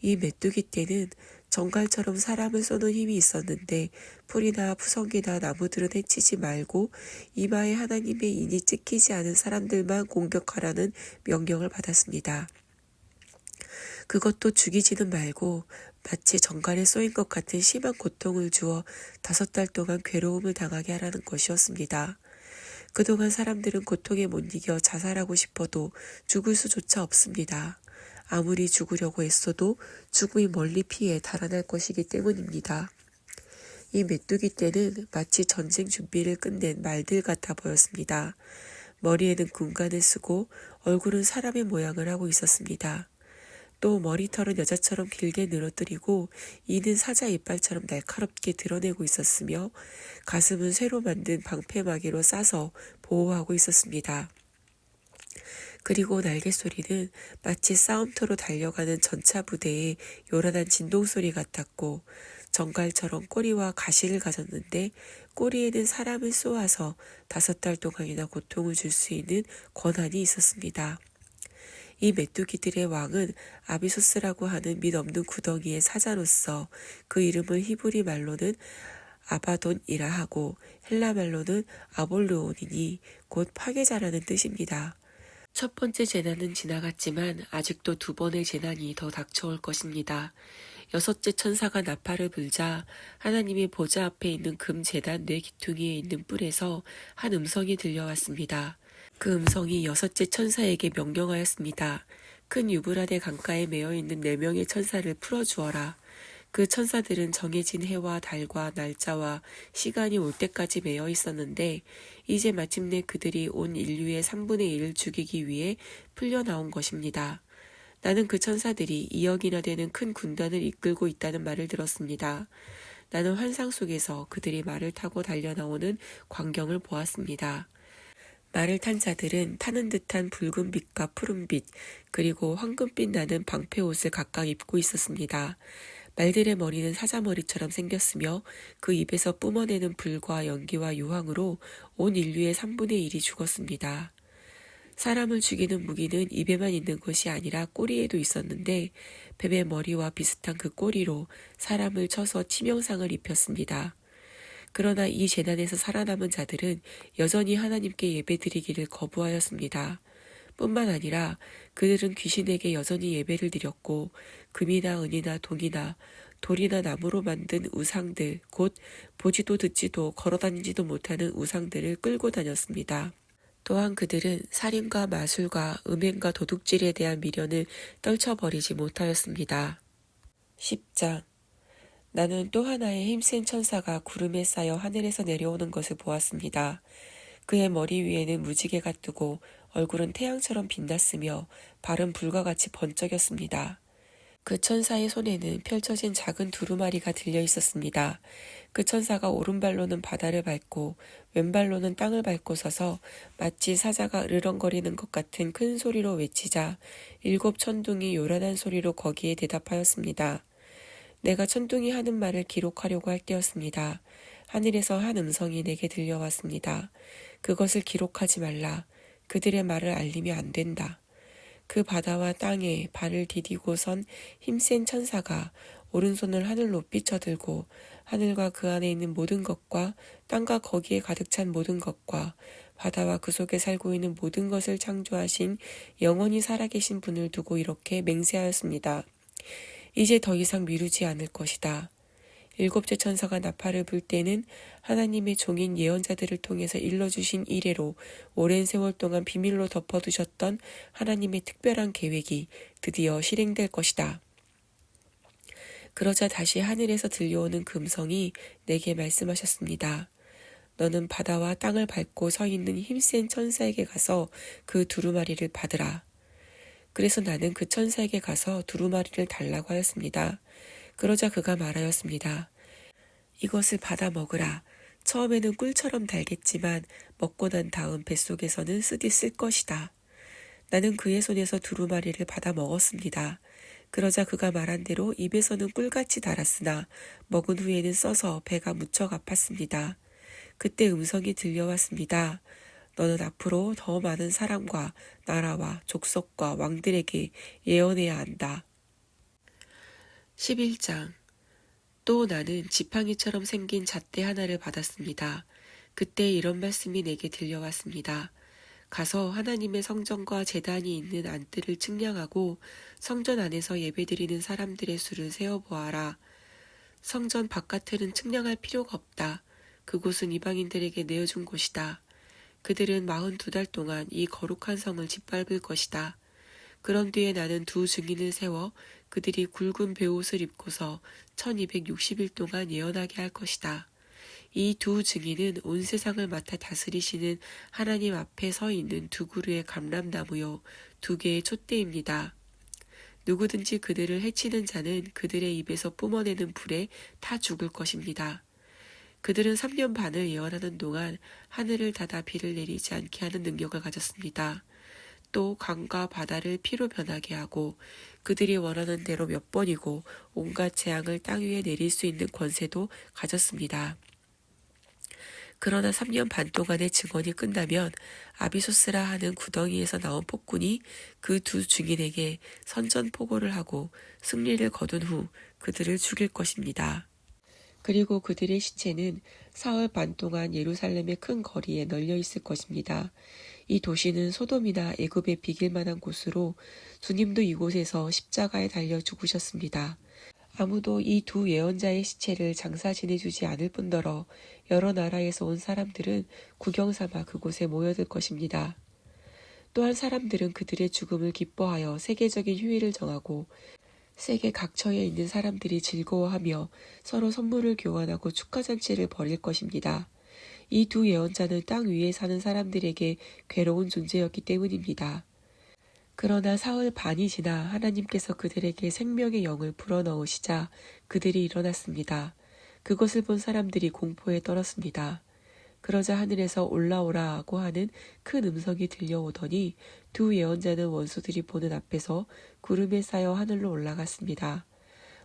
이 메뚜기 떼는 정갈처럼 사람을 쏘는 힘이 있었는데 풀이나 푸성기나 나무들은 해치지 말고 이마에 하나님의 인이 찍히지 않은 사람들만 공격하라는 명령을 받았습니다. 그것도 죽이지는 말고 마치 정갈에 쏘인 것 같은 심한 고통을 주어 5달 동안 괴로움을 당하게 하라는 것이었습니다. 그동안 사람들은 고통에 못 이겨 자살하고 싶어도 죽을 수조차 없습니다. 아무리 죽으려고 애써도 죽음이 멀리 피해 달아날 것이기 때문입니다. 이 메뚜기 떼는 마치 전쟁 준비를 끝낸 말들 같아 보였습니다. 머리에는 군관을 쓰고 얼굴은 사람의 모양을 하고 있었습니다. 또 머리털은 여자처럼 길게 늘어뜨리고 이는 사자 이빨처럼 날카롭게 드러내고 있었으며 가슴은 쇠로 만든 방패막이로 싸서 보호하고 있었습니다. 그리고 날갯소리는 마치 싸움터로 달려가는 전차 부대의 요란한 진동소리 같았고 정갈처럼 꼬리와 가시를 가졌는데 꼬리에는 사람을 쏘아서 5달 동안이나 고통을 줄 수 있는 권한이 있었습니다. 이 메뚜기들의 왕은 아비소스라고 하는 밑 없는 구덩이의 사자로서 그 이름을 히브리 말로는 아바돈이라 하고 헬라 말로는 아볼르온이니 곧 파괴자라는 뜻입니다. 첫 번째 재난은 지나갔지만 아직도 2번의 재난이 더 닥쳐올 것입니다. 6째 천사가 나팔을 불자 하나님의 보좌 앞에 있는 금 제단 네 기퉁이에 있는 뿔에서 한 음성이 들려왔습니다. 그 음성이 6째 천사에게 명령하였습니다. 큰 유브라데 강가에 매여 있는 4명의 천사를 풀어주어라. 그 천사들은 정해진 해와 달과 날짜와 시간이 올 때까지 매여 있었는데 이제 마침내 그들이 온 인류의 3분의 1을 죽이기 위해 풀려나온 것입니다. 나는 그 천사들이 2억이나 되는 큰 군단을 이끌고 있다는 말을 들었습니다. 나는 환상 속에서 그들이 말을 타고 달려나오는 광경을 보았습니다. 말을 탄 자들은 타는 듯한 붉은 빛과 푸른 빛, 그리고 황금빛 나는 방패 옷을 각각 입고 있었습니다. 말들의 머리는 사자머리처럼 생겼으며 그 입에서 뿜어내는 불과 연기와 유황으로 온 인류의 3분의 1이 죽었습니다. 사람을 죽이는 무기는 입에만 있는 것이 아니라 꼬리에도 있었는데 뱀의 머리와 비슷한 그 꼬리로 사람을 쳐서 치명상을 입혔습니다. 그러나 이 재난에서 살아남은 자들은 여전히 하나님께 예배드리기를 거부하였습니다. 뿐만 아니라 그들은 귀신에게 여전히 예배를 드렸고 금이나 은이나 동이나 돌이나 나무로 만든 우상들, 곧 보지도 듣지도 걸어다니지도 못하는 우상들을 끌고 다녔습니다. 또한 그들은 살인과 마술과 음행과 도둑질에 대한 미련을 떨쳐버리지 못하였습니다. 10장 나는 또 하나의 힘센 천사가 구름에 쌓여 하늘에서 내려오는 것을 보았습니다. 그의 머리 위에는 무지개가 뜨고 얼굴은 태양처럼 빛났으며 발은 불과 같이 번쩍였습니다. 그 천사의 손에는 펼쳐진 작은 두루마리가 들려 있었습니다. 그 천사가 오른발로는 바다를 밟고 왼발로는 땅을 밟고 서서 마치 사자가 으르렁거리는 것 같은 큰 소리로 외치자 7 천둥이 요란한 소리로 거기에 대답하였습니다. 내가 천둥이 하는 말을 기록하려고 할 때였습니다. 하늘에서 한 음성이 내게 들려왔습니다. 그것을 기록하지 말라. 그들의 말을 알리면 안 된다. 그 바다와 땅에 발을 디디고 선 힘센 천사가 오른손을 하늘 높이 쳐들고 하늘과 그 안에 있는 모든 것과 땅과 거기에 가득 찬 모든 것과 바다와 그 속에 살고 있는 모든 것을 창조하신 영원히 살아계신 분을 두고 이렇게 맹세하였습니다. 이제 더 이상 미루지 않을 것이다. 7째 천사가 나팔을 불 때는 하나님의 종인 예언자들을 통해서 일러주신 이래로 오랜 세월 동안 비밀로 덮어두셨던 하나님의 특별한 계획이 드디어 실행될 것이다. 그러자 다시 하늘에서 들려오는 금성이 내게 말씀하셨습니다. 너는 바다와 땅을 밟고 서 있는 힘센 천사에게 가서 그 두루마리를 받으라. 그래서 나는 그 천사에게 가서 두루마리를 달라고 하였습니다. 그러자 그가 말하였습니다. 이것을 받아 먹으라. 처음에는 꿀처럼 달겠지만 먹고 난 다음 뱃속에서는 쓰디 쓸 것이다. 나는 그의 손에서 두루마리를 받아 먹었습니다. 그러자 그가 말한 대로 입에서는 꿀같이 달았으나 먹은 후에는 써서 배가 무척 아팠습니다. 그때 음성이 들려왔습니다. 너는 앞으로 더 많은 사람과 나라와 족속과 왕들에게 예언해야 한다. 11장 또 나는 지팡이처럼 생긴 잣대 하나를 받았습니다. 그때 이런 말씀이 내게 들려왔습니다. 가서 하나님의 성전과 제단이 있는 안뜰을 측량하고 성전 안에서 예배드리는 사람들의 수를 세어보아라. 성전 바깥을 측량할 필요가 없다. 그곳은 이방인들에게 내어준 곳이다. 그들은 42달 동안 이 거룩한 성을 짓밟을 것이다. 그런 뒤에 나는 2 증인을 세워 그들이 굵은 베옷을 입고서 1260일 동안 예언하게 할 것이다. 이 두 증인은 온 세상을 맡아 다스리시는 하나님 앞에 서 있는 두 그루의 감람나무요, 두 개의 촛대입니다. 누구든지 그들을 해치는 자는 그들의 입에서 뿜어내는 불에 타 죽을 것입니다. 그들은 3년 반을 예언하는 동안 하늘을 닫아 비를 내리지 않게 하는 능력을 가졌습니다. 또 강과 바다를 피로 변하게 하고 그들이 원하는 대로 몇 번이고 온갖 재앙을 땅 위에 내릴 수 있는 권세도 가졌습니다. 그러나 3년 반 동안의 증언이 끝나면 아비소스라 하는 구덩이에서 나온 폭군이 그 두 증인에게 선전포고를 하고 승리를 거둔 후 그들을 죽일 것입니다. 그리고 그들의 시체는 사흘 반 동안 예루살렘의 큰 거리에 널려 있을 것입니다. 이 도시는 소돔이나 애굽에 비길 만한 곳으로 주님도 이곳에서 십자가에 달려 죽으셨습니다. 아무도 이 두 예언자의 시체를 장사 지내주지 않을 뿐더러 여러 나라에서 온 사람들은 구경삼아 그곳에 모여들 것입니다. 또한 사람들은 그들의 죽음을 기뻐하여 세계적인 휴일을 정하고 세계 각처에 있는 사람들이 즐거워하며 서로 선물을 교환하고 축하잔치를 벌일 것입니다. 이 두 예언자는 땅 위에 사는 사람들에게 괴로운 존재였기 때문입니다. 그러나 사흘 반이 지나 하나님께서 그들에게 생명의 영을 불어넣으시자 그들이 일어났습니다. 그것을 본 사람들이 공포에 떨었습니다. 그러자 하늘에서 올라오라고 하는 큰 음성이 들려오더니 두 예언자는 원수들이 보는 앞에서 구름에 쌓여 하늘로 올라갔습니다.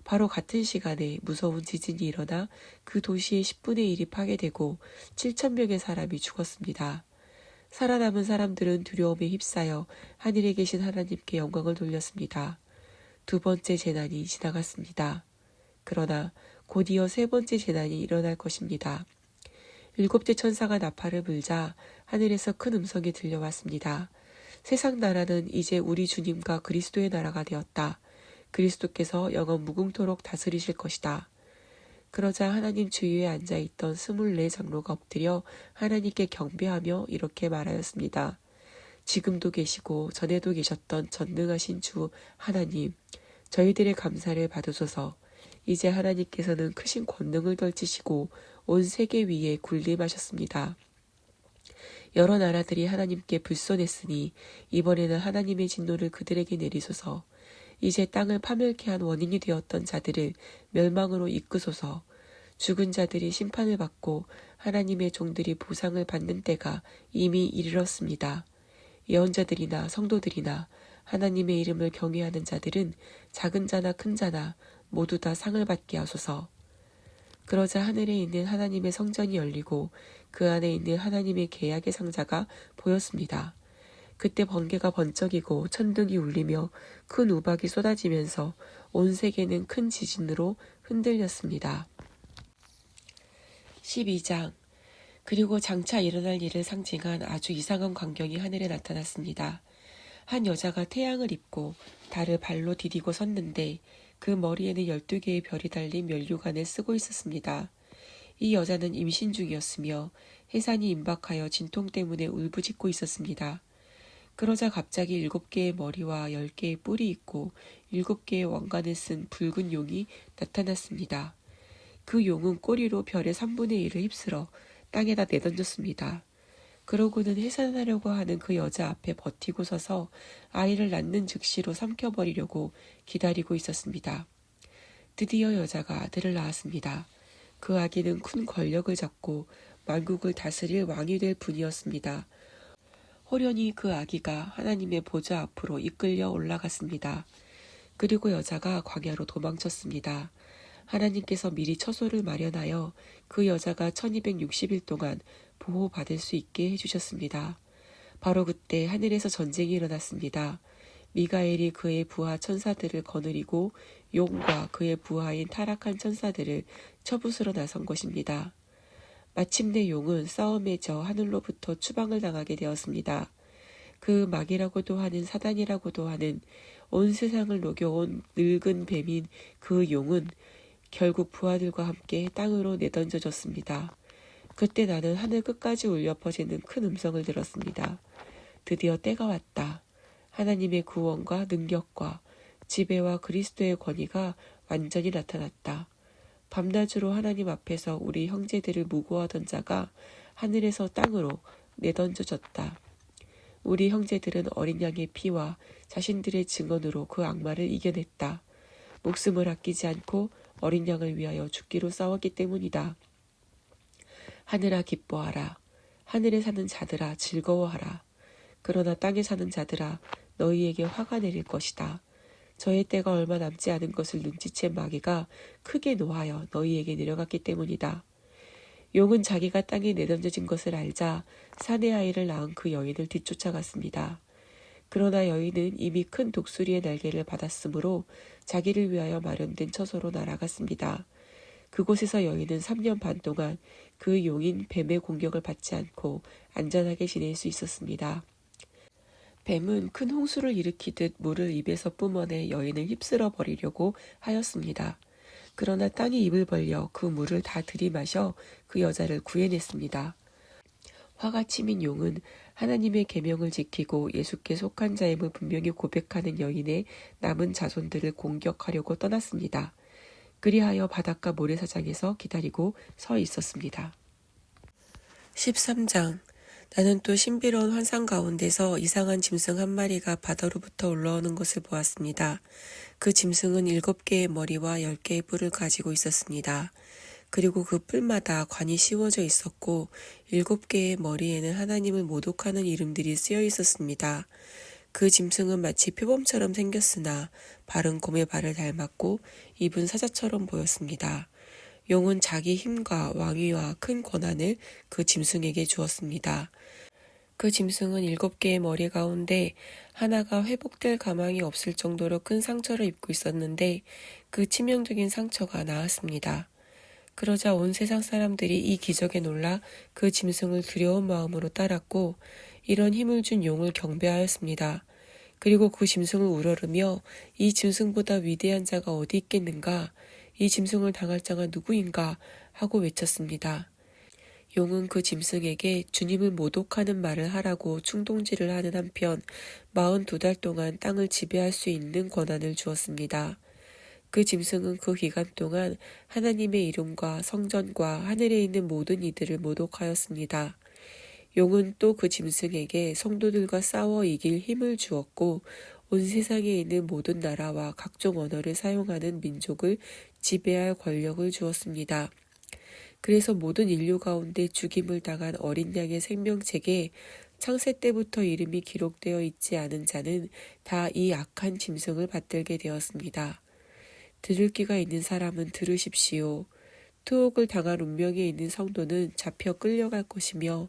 바로 같은 시간에 무서운 지진이 일어나 그 도시의 10분의 1이 파괴되고 7,000명의 사람이 죽었습니다. 살아남은 사람들은 두려움에 휩싸여 하늘에 계신 하나님께 영광을 돌렸습니다. 두 번째 재난이 지나갔습니다. 그러나 곧이어 세 번째 재난이 일어날 것입니다. 일곱째 천사가 나팔을 불자 하늘에서 큰 음성이 들려왔습니다. 세상 나라는 이제 우리 주님과 그리스도의 나라가 되었다. 그리스도께서 영원 무궁토록 다스리실 것이다. 그러자 하나님 주위에 앉아있던 24장로가 엎드려 하나님께 경배하며 이렇게 말하였습니다. 지금도 계시고 전에도 계셨던 전능하신 주 하나님, 저희들의 감사를 받으소서. 이제 하나님께서는 크신 권능을 덜치시고 온 세계 위에 군림하셨습니다. 여러 나라들이 하나님께 불손했으니 이번에는 하나님의 진노를 그들에게 내리소서. 이제 땅을 파멸케 한 원인이 되었던 자들을 멸망으로 이끄소서. 죽은 자들이 심판을 받고 하나님의 종들이 보상을 받는 때가 이미 이르렀습니다. 예언자들이나 성도들이나 하나님의 이름을 경외하는 자들은 작은 자나 큰 자나 모두 다 상을 받게 하소서. 그러자 하늘에 있는 하나님의 성전이 열리고 그 안에 있는 하나님의 계약의 상자가 보였습니다. 그때 번개가 번쩍이고 천둥이 울리며 큰 우박이 쏟아지면서 온 세계는 큰 지진으로 흔들렸습니다. 12장. 그리고 장차 일어날 일을 상징한 아주 이상한 광경이 하늘에 나타났습니다. 한 여자가 태양을 입고 달을 발로 디디고 섰는데 그 머리에는 12개의 별이 달린 면류관을 쓰고 있었습니다. 이 여자는 임신 중이었으며 해산이 임박하여 진통 때문에 울부짖고 있었습니다. 그러자 갑자기 7개의 머리와 10개의 뿔이 있고 7개의 왕관을 쓴 붉은 용이 나타났습니다. 그 용은 꼬리로 별의 3분의 1을 휩쓸어 땅에다 내던졌습니다. 그러고는 해산하려고 하는 그 여자 앞에 버티고 서서 아이를 낳는 즉시로 삼켜버리려고 기다리고 있었습니다. 드디어 여자가 아들을 낳았습니다. 그 아기는 큰 권력을 잡고 만국을 다스릴 왕이 될 분이었습니다. 호련히 그 아기가 하나님의 보좌 앞으로 이끌려 올라갔습니다. 그리고 여자가 광야로 도망쳤습니다. 하나님께서 미리 처소를 마련하여 그 여자가 1260일 동안 보호받을 수 있게 해주셨습니다. 바로 그때 하늘에서 전쟁이 일어났습니다. 미가엘이 그의 부하 천사들을 거느리고 용과 그의 부하인 타락한 천사들을 처부수러 나선 것입니다. 마침내 용은 싸움에 져 하늘로부터 추방을 당하게 되었습니다. 그 마귀라고도 하는 사단이라고도 하는 온 세상을 녹여온 늙은 뱀인 그 용은 결국 부하들과 함께 땅으로 내던져졌습니다. 그때 나는 하늘 끝까지 울려 퍼지는 큰 음성을 들었습니다. 드디어 때가 왔다. 하나님의 구원과 능력과 지배와 그리스도의 권위가 완전히 나타났다. 밤낮으로 하나님 앞에서 우리 형제들을 무고하던 자가 하늘에서 땅으로 내던져졌다. 우리 형제들은 어린 양의 피와 자신들의 증언으로 그 악마를 이겨냈다. 목숨을 아끼지 않고 어린 양을 위하여 죽기로 싸웠기 때문이다. 하늘아 기뻐하라. 하늘에 사는 자들아 즐거워하라. 그러나 땅에 사는 자들아 너희에게 화가 내릴 것이다. 저의 때가 얼마 남지 않은 것을 눈치챈 마귀가 크게 노하여 너희에게 내려갔기 때문이다. 용은 자기가 땅에 내던져진 것을 알자 사내 아이를 낳은 그 여인을 뒤쫓아갔습니다. 그러나 여인은 이미 큰 독수리의 날개를 받았으므로 자기를 위하여 마련된 처소로 날아갔습니다. 그곳에서 여인은 3년 반 동안 그 용인 뱀의 공격을 받지 않고 안전하게 지낼 수 있었습니다. 뱀은 큰 홍수를 일으키듯 물을 입에서 뿜어내 여인을 휩쓸어 버리려고 하였습니다. 그러나 땅이 입을 벌려 그 물을 다 들이마셔 그 여자를 구해냈습니다. 화가 치민 용은 하나님의 계명을 지키고 예수께 속한 자임을 분명히 고백하는 여인의 남은 자손들을 공격하려고 떠났습니다. 그리하여 바닷가 모래사장에서 기다리고 서 있었습니다. 13장. 나는 또 신비로운 환상 가운데서 이상한 짐승 한 마리가 바다로부터 올라오는 것을 보았습니다. 그 짐승은 7개의 머리와 10개의 뿔을 가지고 있었습니다. 그리고 그 뿔마다 관이 씌워져 있었고 7개의 머리에는 하나님을 모독하는 이름들이 쓰여 있었습니다. 그 짐승은 마치 표범처럼 생겼으나 발은 곰의 발을 닮았고 입은 사자처럼 보였습니다. 용은 자기 힘과 왕위와 큰 권한을 그 짐승에게 주었습니다. 그 짐승은 7개의 머리 가운데 하나가 회복될 가망이 없을 정도로 큰 상처를 입고 있었는데 그 치명적인 상처가 나았습니다. 그러자 온 세상 사람들이 이 기적에 놀라 그 짐승을 두려운 마음으로 따랐고 이런 힘을 준 용을 경배하였습니다. 그리고 그 짐승을 우러르며 이 짐승보다 위대한 자가 어디 있겠는가? 이 짐승을 당할 자가 누구인가? 하고 외쳤습니다. 용은 그 짐승에게 주님을 모독하는 말을 하라고 충동질을 하는 한편 42달 동안 땅을 지배할 수 있는 권한을 주었습니다. 그 짐승은 그 기간 동안 하나님의 이름과 성전과 하늘에 있는 모든 이들을 모독하였습니다. 용은 또 그 짐승에게 성도들과 싸워 이길 힘을 주었고 온 세상에 있는 모든 나라와 각종 언어를 사용하는 민족을 지배할 권력을 주었습니다. 그래서 모든 인류 가운데 죽임을 당한 어린 양의 생명책에 창세 때부터 이름이 기록되어 있지 않은 자는 다 이 악한 짐승을 받들게 되었습니다. 들을 귀가 있는 사람은 들으십시오. 투옥을 당할 운명에 있는 성도는 잡혀 끌려갈 것이며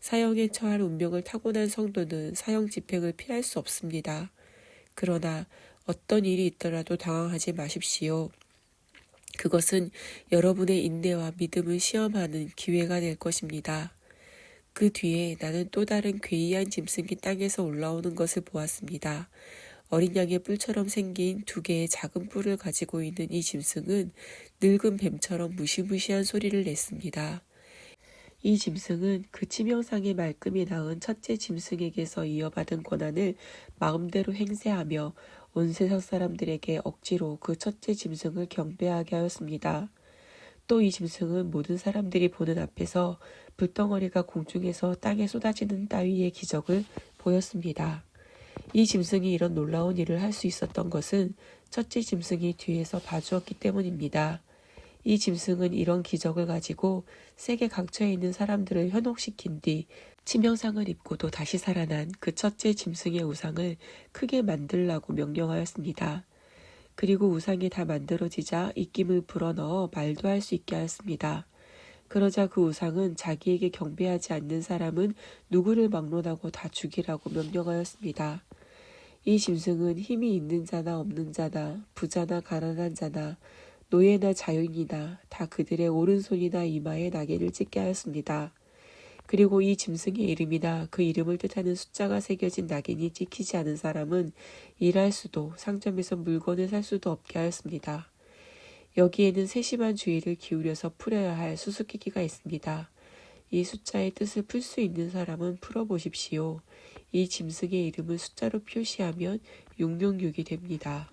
사형에 처할 운명을 타고난 성도는 사형 집행을 피할 수 없습니다. 그러나 어떤 일이 있더라도 당황하지 마십시오. 그것은 여러분의 인내와 믿음을 시험하는 기회가 될 것입니다. 그 뒤에 나는 또 다른 괴이한 짐승이 땅에서 올라오는 것을 보았습니다. 어린 양의 뿔처럼 생긴 2개의 작은 뿔을 가지고 있는 이 짐승은 늙은 뱀처럼 무시무시한 소리를 냈습니다. 이 짐승은 그 치명상의 말끔히 낳은 첫째 짐승에게서 이어받은 권한을 마음대로 행세하며 온 세상 사람들에게 억지로 그 첫째 짐승을 경배하게 하였습니다. 또 이 짐승은 모든 사람들이 보는 앞에서 불덩어리가 공중에서 땅에 쏟아지는 따위의 기적을 보였습니다. 이 짐승이 이런 놀라운 일을 할 수 있었던 것은 첫째 짐승이 뒤에서 봐주었기 때문입니다. 이 짐승은 이런 기적을 가지고 세계 각처에 있는 사람들을 현혹시킨 뒤 치명상을 입고도 다시 살아난 그 첫째 짐승의 우상을 크게 만들라고 명령하였습니다. 그리고 우상이 다 만들어지자 입김을 불어넣어 말도 할 수 있게 하였습니다. 그러자 그 우상은 자기에게 경배하지 않는 사람은 누구를 막론하고 다 죽이라고 명령하였습니다. 이 짐승은 힘이 있는 자나 없는 자나 부자나 가난한 자나 노예나 자유인이나 다 그들의 오른손이나 이마에 낙인을 찍게 하였습니다. 그리고 이 짐승의 이름이나 그 이름을 뜻하는 숫자가 새겨진 낙인이 찍히지 않은 사람은 일할 수도 상점에서 물건을 살 수도 없게 하였습니다. 여기에는 세심한 주의를 기울여서 풀어야 할 수수께끼가 있습니다. 이 숫자의 뜻을 풀 수 있는 사람은 풀어보십시오. 이 짐승의 이름을 숫자로 표시하면 666이 됩니다.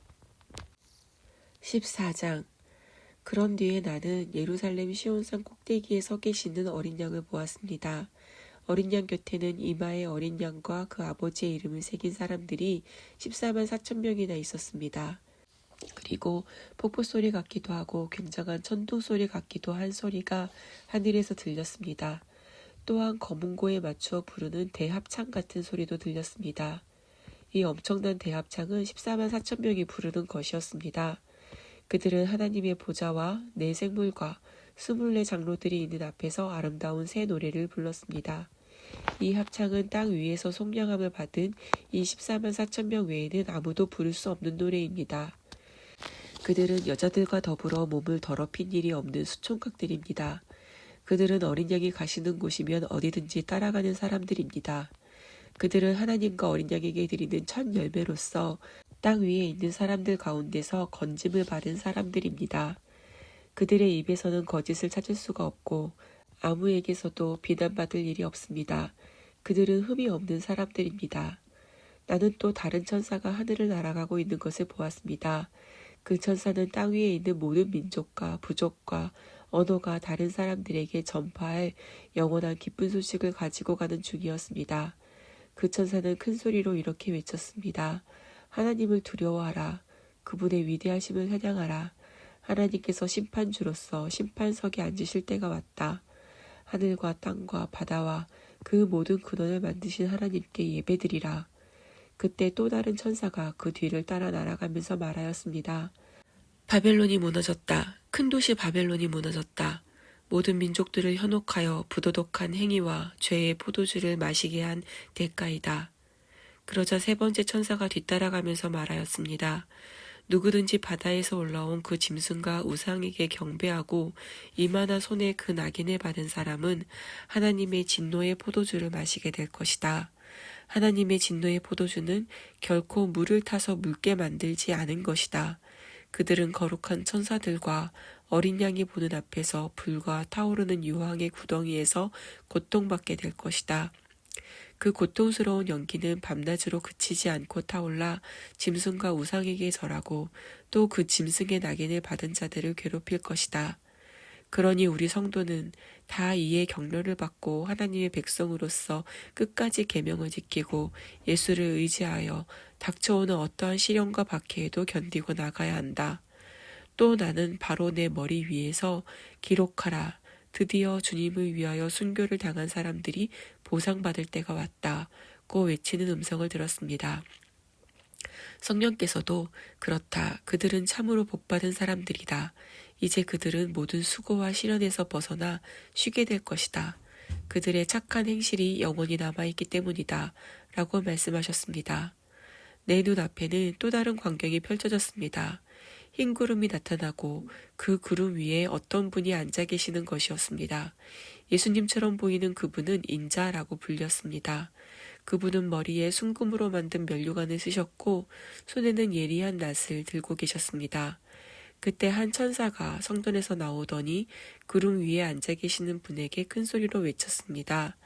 14장. 그런 뒤에 나는 예루살렘 시온산 꼭대기에 서 계시는 어린 양을 보았습니다. 어린 양 곁에는 이마에 어린 양과 그 아버지의 이름을 새긴 사람들이 14만 4천 명이나 있었습니다. 그리고 폭포 소리 같기도 하고 굉장한 천둥 소리 같기도 한 소리가 하늘에서 들렸습니다. 또한 검은고에 맞추어 부르는 대합창 같은 소리도 들렸습니다. 이 엄청난 대합창은 14만 4천 명이 부르는 것이었습니다. 그들은 하나님의 보좌와 네 생물과 24 장로들이 있는 앞에서 아름다운 새 노래를 불렀습니다. 이 합창은 땅 위에서 속량함을 받은 이 14만 4천 명 외에는 아무도 부를 수 없는 노래입니다. 그들은 여자들과 더불어 몸을 더럽힌 일이 없는 수총각들입니다. 그들은 어린 양이 가시는 곳이면 어디든지 따라가는 사람들입니다. 그들은 하나님과 어린 양에게 드리는 첫 열매로서 땅 위에 있는 사람들 가운데서 건짐을 받은 사람들입니다. 그들의 입에서는 거짓을 찾을 수가 없고 아무에게서도 비난받을 일이 없습니다. 그들은 흠이 없는 사람들입니다. 나는 또 다른 천사가 하늘을 날아가고 있는 것을 보았습니다. 그 천사는 땅 위에 있는 모든 민족과 부족과 언어가 다른 사람들에게 전파할 영원한 기쁜 소식을 가지고 가는 중이었습니다. 그 천사는 큰 소리로 이렇게 외쳤습니다. 하나님을 두려워하라. 그분의 위대하심을 찬양하라. 하나님께서 심판주로서 심판석에 앉으실 때가 왔다. 하늘과 땅과 바다와 그 모든 근원을 만드신 하나님께 예배드리라. 그때 또 다른 천사가 그 뒤를 따라 날아가면서 말하였습니다. 바벨론이 무너졌다. 큰 도시 바벨론이 무너졌다. 모든 민족들을 현혹하여 부도덕한 행위와 죄의 포도주를 마시게 한 대가이다. 그러자 세 번째 천사가 뒤따라가면서 말하였습니다. 누구든지 바다에서 올라온 그 짐승과 우상에게 경배하고 이마나 손에 그 낙인을 받은 사람은 하나님의 진노의 포도주를 마시게 될 것이다. 하나님의 진노의 포도주는 결코 물을 타서 묽게 만들지 않은 것이다. 그들은 거룩한 천사들과 어린 양이 보는 앞에서 불과 타오르는 유황의 구덩이에서 고통받게 될 것이다. 그 고통스러운 연기는 밤낮으로 그치지 않고 타올라 짐승과 우상에게 절하고 또 그 짐승의 낙인을 받은 자들을 괴롭힐 것이다. 그러니 우리 성도는 다 이에 격려를 받고 하나님의 백성으로서 끝까지 계명을 지키고 예수를 의지하여 닥쳐오는 어떠한 시련과 박해에도 견디고 나가야 한다. 또 나는 바로 내 머리 위에서 기록하라. 드디어 주님을 위하여 순교를 당한 사람들이 보상받을 때가 왔다고 외치는 음성을 들었습니다. 성령께서도 그렇다. 그들은 참으로 복받은 사람들이다. 이제 그들은 모든 수고와 시련에서 벗어나 쉬게 될 것이다. 그들의 착한 행실이 영원히 남아있기 때문이다. 라고 말씀하셨습니다. 내 눈앞에는 또 다른 광경이 펼쳐졌습니다. 흰 구름이 나타나고 그 구름 위에 어떤 분이 앉아 계시는 것이었습니다. 예수님처럼 보이는 그분은 인자라고 불렸습니다. 그분은 머리에 순금으로 만든 면류관을 쓰셨고 손에는 예리한 낫을 들고 계셨습니다. 그때 한 천사가 성전에서 나오더니 구름 위에 앉아 계시는 분에게 큰 소리로 외쳤습니다.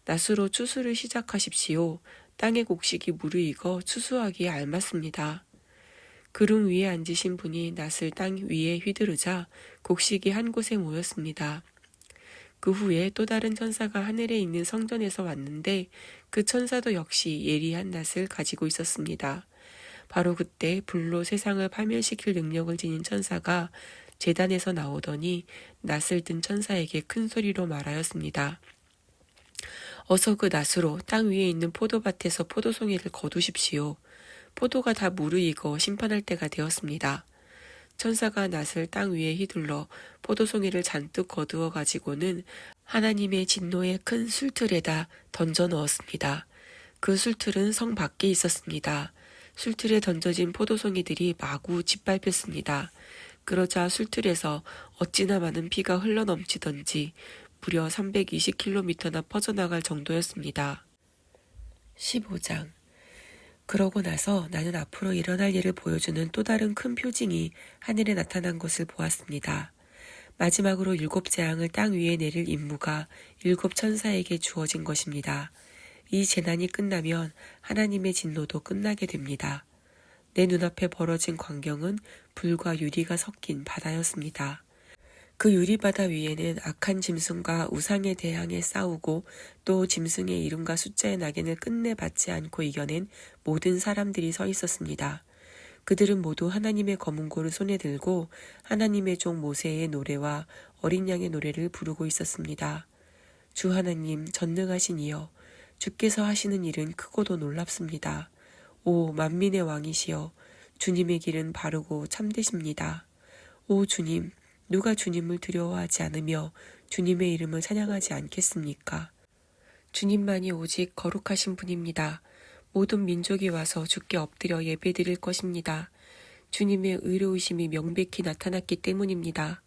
낫으로 추수를 시작하십시오. 땅의 곡식이 무르익어 추수하기에 알맞습니다. 구름 위에 앉으신 분이 낫을 땅 위에 휘두르자 곡식이 한 곳에 모였습니다. 그 후에 또 다른 천사가 하늘에 있는 성전에서 왔는데 그 천사도 역시 예리한 낫을 가지고 있었습니다. 바로 그때 불로 세상을 파멸시킬 능력을 지닌 천사가 제단에서 나오더니 낫을 든 천사에게 큰 소리로 말하였습니다. 어서 그 낫으로 땅 위에 있는 포도밭에서 포도송이를 거두십시오. 포도가 다 무르익어 심판할 때가 되었습니다. 천사가 낫을 땅 위에 휘둘러 포도송이를 잔뜩 거두어 가지고는 하나님의 진노의 큰 술틀에다 던져 넣었습니다. 그 술틀은 성 밖에 있었습니다. 술틀에 던져진 포도송이들이 마구 짓밟혔습니다. 그러자 술틀에서 어찌나 많은 피가 흘러넘치던지 무려 320km나 퍼져나갈 정도였습니다. 15장 그러고 나서 나는 앞으로 일어날 일을 보여주는 또 다른 큰 표징이 하늘에 나타난 것을 보았습니다. 마지막으로 7 재앙을 땅 위에 내릴 임무가 7 천사에게 주어진 것입니다. 이 재난이 끝나면 하나님의 진노도 끝나게 됩니다. 내 눈앞에 벌어진 광경은 불과 유리가 섞인 바다였습니다. 그 유리바다 위에는 악한 짐승과 우상에 대항해 싸우고 또 짐승의 이름과 숫자의 낙인을 끝내 받지 않고 이겨낸 모든 사람들이 서 있었습니다. 그들은 모두 하나님의 검은고를 손에 들고 하나님의 종 모세의 노래와 어린 양의 노래를 부르고 있었습니다. 주 하나님 전능하신 이여, 주께서 하시는 일은 크고도 놀랍습니다. 오 만민의 왕이시여, 주님의 길은 바르고 참되십니다. 오 주님, 누가 주님을 두려워하지 않으며 주님의 이름을 찬양하지 않겠습니까? 주님만이 오직 거룩하신 분입니다. 모든 민족이 와서 주께 엎드려 예배드릴 것입니다. 주님의 의로우심이 명백히 나타났기 때문입니다.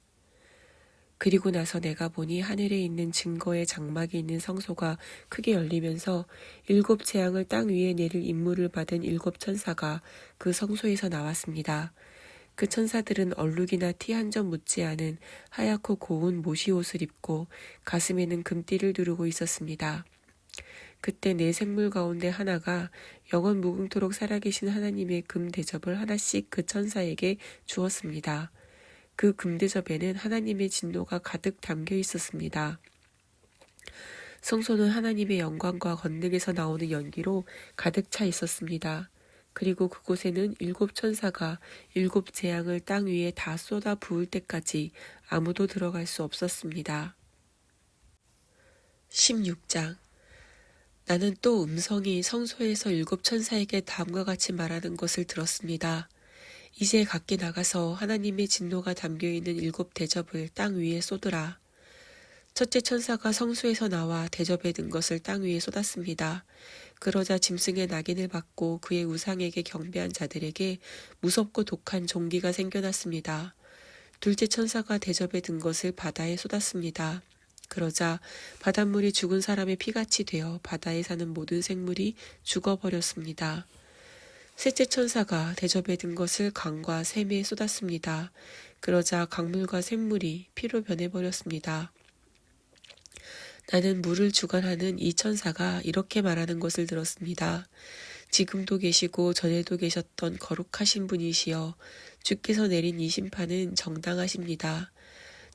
그리고 나서 내가 보니 하늘에 있는 증거의 장막이 있는 성소가 크게 열리면서 7 재앙을 땅 위에 내릴 임무를 받은 7 천사가 그 성소에서 나왔습니다. 그 천사들은 얼룩이나 티 한 점 묻지 않은 하얗고 고운 모시옷을 입고 가슴에는 금띠를 두르고 있었습니다. 그때 네 생물 가운데 하나가 영원 무궁토록 살아계신 하나님의 금 대접을 하나씩 그 천사에게 주었습니다. 그 금 대접에는 하나님의 진노가 가득 담겨 있었습니다. 성소는 하나님의 영광과 권능에서 나오는 연기로 가득 차 있었습니다. 그리고 그곳에는 7 천사가 7 재앙을 땅 위에 다 쏟아 부을 때까지 아무도 들어갈 수 없었습니다. 16장. 나는 또 음성이 성소에서 7 천사에게 다음과 같이 말하는 것을 들었습니다. 이제 각기 나가서 하나님의 진노가 담겨있는 7 대접을 땅 위에 쏟으라. 첫째 천사가 성소에서 나와 대접에 든 것을 땅 위에 쏟았습니다. 그러자 짐승의 낙인을 받고 그의 우상에게 경배한 자들에게 무섭고 독한 종기가 생겨났습니다. 둘째 천사가 대접에 든 것을 바다에 쏟았습니다. 그러자 바닷물이 죽은 사람의 피같이 되어 바다에 사는 모든 생물이 죽어버렸습니다. 셋째 천사가 대접에 든 것을 강과 샘에 쏟았습니다. 그러자 강물과 샘물이 피로 변해버렸습니다. 나는 물을 주관하는 이 천사가 이렇게 말하는 것을 들었습니다. 지금도 계시고 전에도 계셨던 거룩하신 분이시여, 주께서 내린 이 심판은 정당하십니다.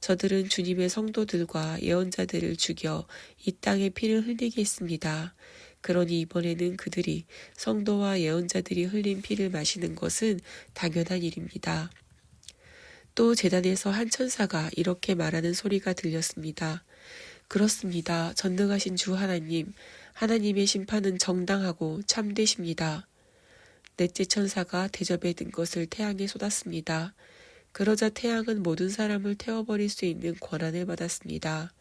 저들은 주님의 성도들과 예언자들을 죽여 이 땅에 피를 흘리게 했습니다. 그러니 이번에는 그들이 성도와 예언자들이 흘린 피를 마시는 것은 당연한 일입니다. 또 제단에서 한 천사가 이렇게 말하는 소리가 들렸습니다. 그렇습니다. 전능하신 주 하나님, 하나님의 심판은 정당하고 참되십니다. 넷째 천사가 대접에 든 것을 태양에 쏟았습니다. 그러자 태양은 모든 사람을 태워버릴 수 있는 권한을 받았습니다.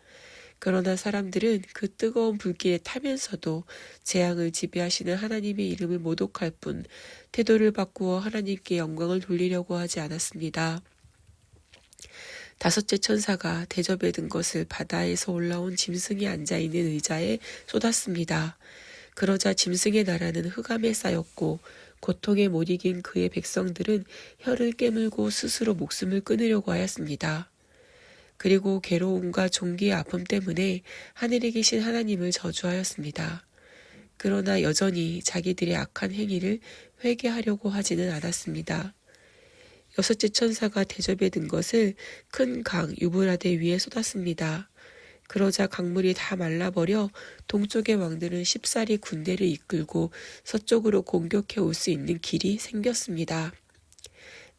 그러나 사람들은 그 뜨거운 불길에 타면서도 재앙을 지배하시는 하나님의 이름을 모독할 뿐 태도를 바꾸어 하나님께 영광을 돌리려고 하지 않았습니다. 다섯째 천사가 대접에 든 것을 바다에서 올라온 짐승이 앉아있는 의자에 쏟았습니다. 그러자 짐승의 나라는 흑암에 쌓였고 고통에 못 이긴 그의 백성들은 혀를 깨물고 스스로 목숨을 끊으려고 하였습니다. 그리고 괴로움과 종기의 아픔 때문에 하늘에 계신 하나님을 저주하였습니다. 그러나 여전히 자기들의 악한 행위를 회개하려고 하지는 않았습니다. 여섯째 천사가 대접에 든 것을 큰 강 유브라데 위에 쏟았습니다. 그러자 강물이 다 말라버려 동쪽의 왕들은 쉽사리 군대를 이끌고 서쪽으로 공격해 올 수 있는 길이 생겼습니다.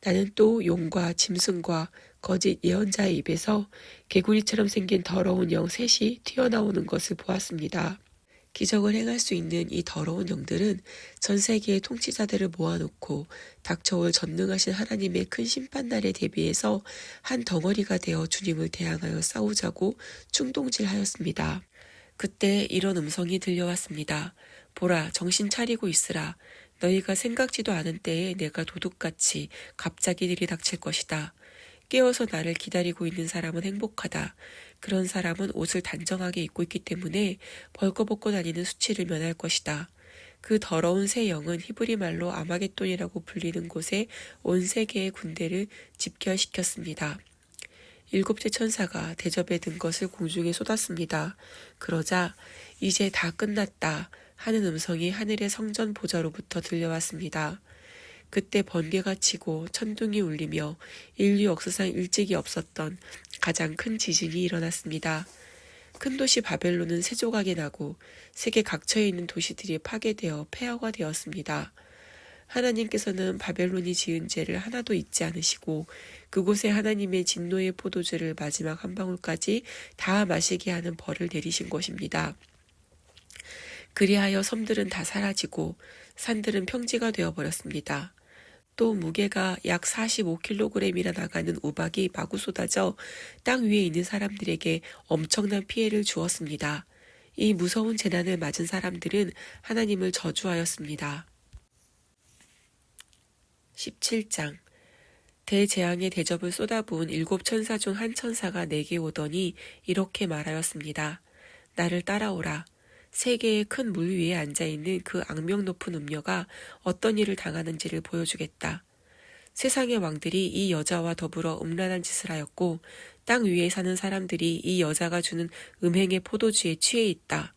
나는 또 용과 짐승과 거짓 예언자의 입에서 개구리처럼 생긴 더러운 영 셋이 튀어나오는 것을 보았습니다. 기적을 행할 수 있는 이 더러운 영들은 전 세계의 통치자들을 모아놓고 닥쳐올 전능하신 하나님의 큰 심판날에 대비해서 한 덩어리가 되어 주님을 대항하여 싸우자고 충동질하였습니다. 그때 이런 음성이 들려왔습니다. 보라, 정신 차리고 있으라. 너희가 생각지도 않은 때에 내가 도둑같이 갑자기 들이닥칠 것이다. 깨어서 나를 기다리고 있는 사람은 행복하다. 그런 사람은 옷을 단정하게 입고 있기 때문에 벌거벗고 다니는 수치를 면할 것이다. 그 더러운 새 영은 히브리 말로 아마겟돈이라고 불리는 곳에 온 세계의 군대를 집결시켰습니다. 7째 천사가 대접에 든 것을 공중에 쏟았습니다. 그러자 이제 다 끝났다 하는 음성이 하늘의 성전 보좌로부터 들려왔습니다. 그때 번개가 치고 천둥이 울리며 인류 역사상 일찍이 없었던 가장 큰 지진이 일어났습니다. 큰 도시 바벨론은 세 조각이 나고 세계 각처에 있는 도시들이 파괴되어 폐허가 되었습니다. 하나님께서는 바벨론이 지은 죄를 하나도 잊지 않으시고 그곳에 하나님의 진노의 포도주를 마지막 한 방울까지 다 마시게 하는 벌을 내리신 것입니다. 그리하여 섬들은 다 사라지고 산들은 평지가 되어버렸습니다. 또 무게가 약 45kg이나 나가는 우박이 마구 쏟아져 땅 위에 있는 사람들에게 엄청난 피해를 주었습니다. 이 무서운 재난을 맞은 사람들은 하나님을 저주하였습니다. 17장 대재앙의 대접을 쏟아부은 7천사 중 한 천사가 내게 오더니 이렇게 말하였습니다. 나를 따라오라. 세계의 큰 물 위에 앉아있는 그 악명 높은 음녀가 어떤 일을 당하는지를 보여주겠다. 세상의 왕들이 이 여자와 더불어 음란한 짓을 하였고 땅 위에 사는 사람들이 이 여자가 주는 음행의 포도주에 취해 있다.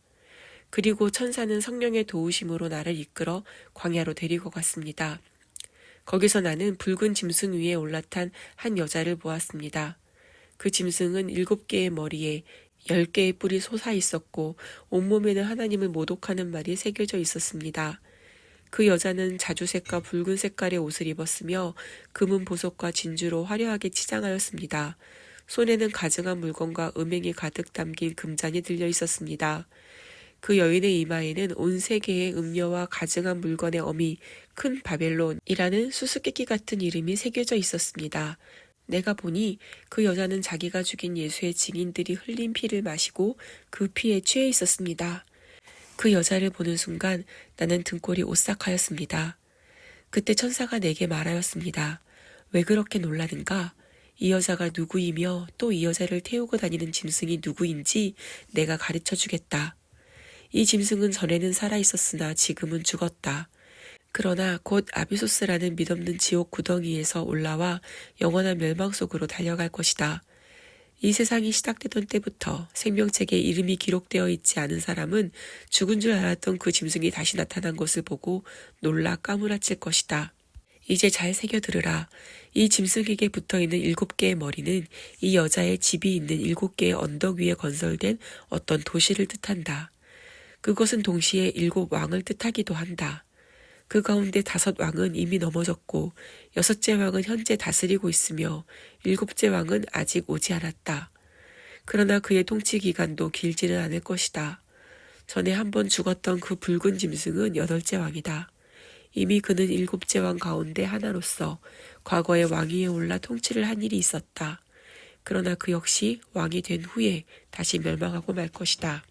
그리고 천사는 성령의 도우심으로 나를 이끌어 광야로 데리고 갔습니다. 거기서 나는 붉은 짐승 위에 올라탄 한 여자를 보았습니다. 그 짐승은 7개의 머리에 10개의 뿔이 솟아 있었고 온몸에는 하나님을 모독하는 말이 새겨져 있었습니다. 그 여자는 자주색과 붉은 색깔의 옷을 입었으며 금은 보석과 진주로 화려하게 치장하였습니다. 손에는 가증한 물건과 음행이 가득 담긴 금잔이 들려 있었습니다. 그 여인의 이마에는 온 세계의 음녀와 가증한 물건의 어미 큰 바벨론이라는 수수께끼 같은 이름이 새겨져 있었습니다. 내가 보니 그 여자는 자기가 죽인 예수의 증인들이 흘린 피를 마시고 그 피에 취해 있었습니다. 그 여자를 보는 순간 나는 등골이 오싹하였습니다. 그때 천사가 내게 말하였습니다. 왜 그렇게 놀라는가? 이 여자가 누구이며 또 이 여자를 태우고 다니는 짐승이 누구인지 내가 가르쳐 주겠다. 이 짐승은 전에는 살아있었으나 지금은 죽었다. 그러나 곧 아비소스라는 mid없는 지옥 구덩이에서 올라와 영원한 멸망 속으로 달려갈 것이다. 이 세상이 시작되던 때부터 생명책에 이름이 기록되어 있지 않은 사람은 죽은 줄 알았던 그 짐승이 다시 나타난 것을 보고 놀라 까무라칠 것이다. 이제 잘 새겨 들으라. 이 짐승에게 붙어있는 7개의 머리는 이 여자의 집이 있는 7개의 언덕 위에 건설된 어떤 도시를 뜻한다. 그것은 동시에 7왕을 뜻하기도 한다. 그 가운데 5왕은 이미 넘어졌고 6째 왕은 현재 다스리고 있으며 7째 왕은 아직 오지 않았다. 그러나 그의 통치 기간도 길지는 않을 것이다. 전에 한번 죽었던 그 붉은 짐승은 8째 왕이다. 이미 그는 7째 왕 가운데 하나로서 과거에 왕위에 올라 통치를 한 일이 있었다. 그러나 그 역시 왕이 된 후에 다시 멸망하고 말 것이다.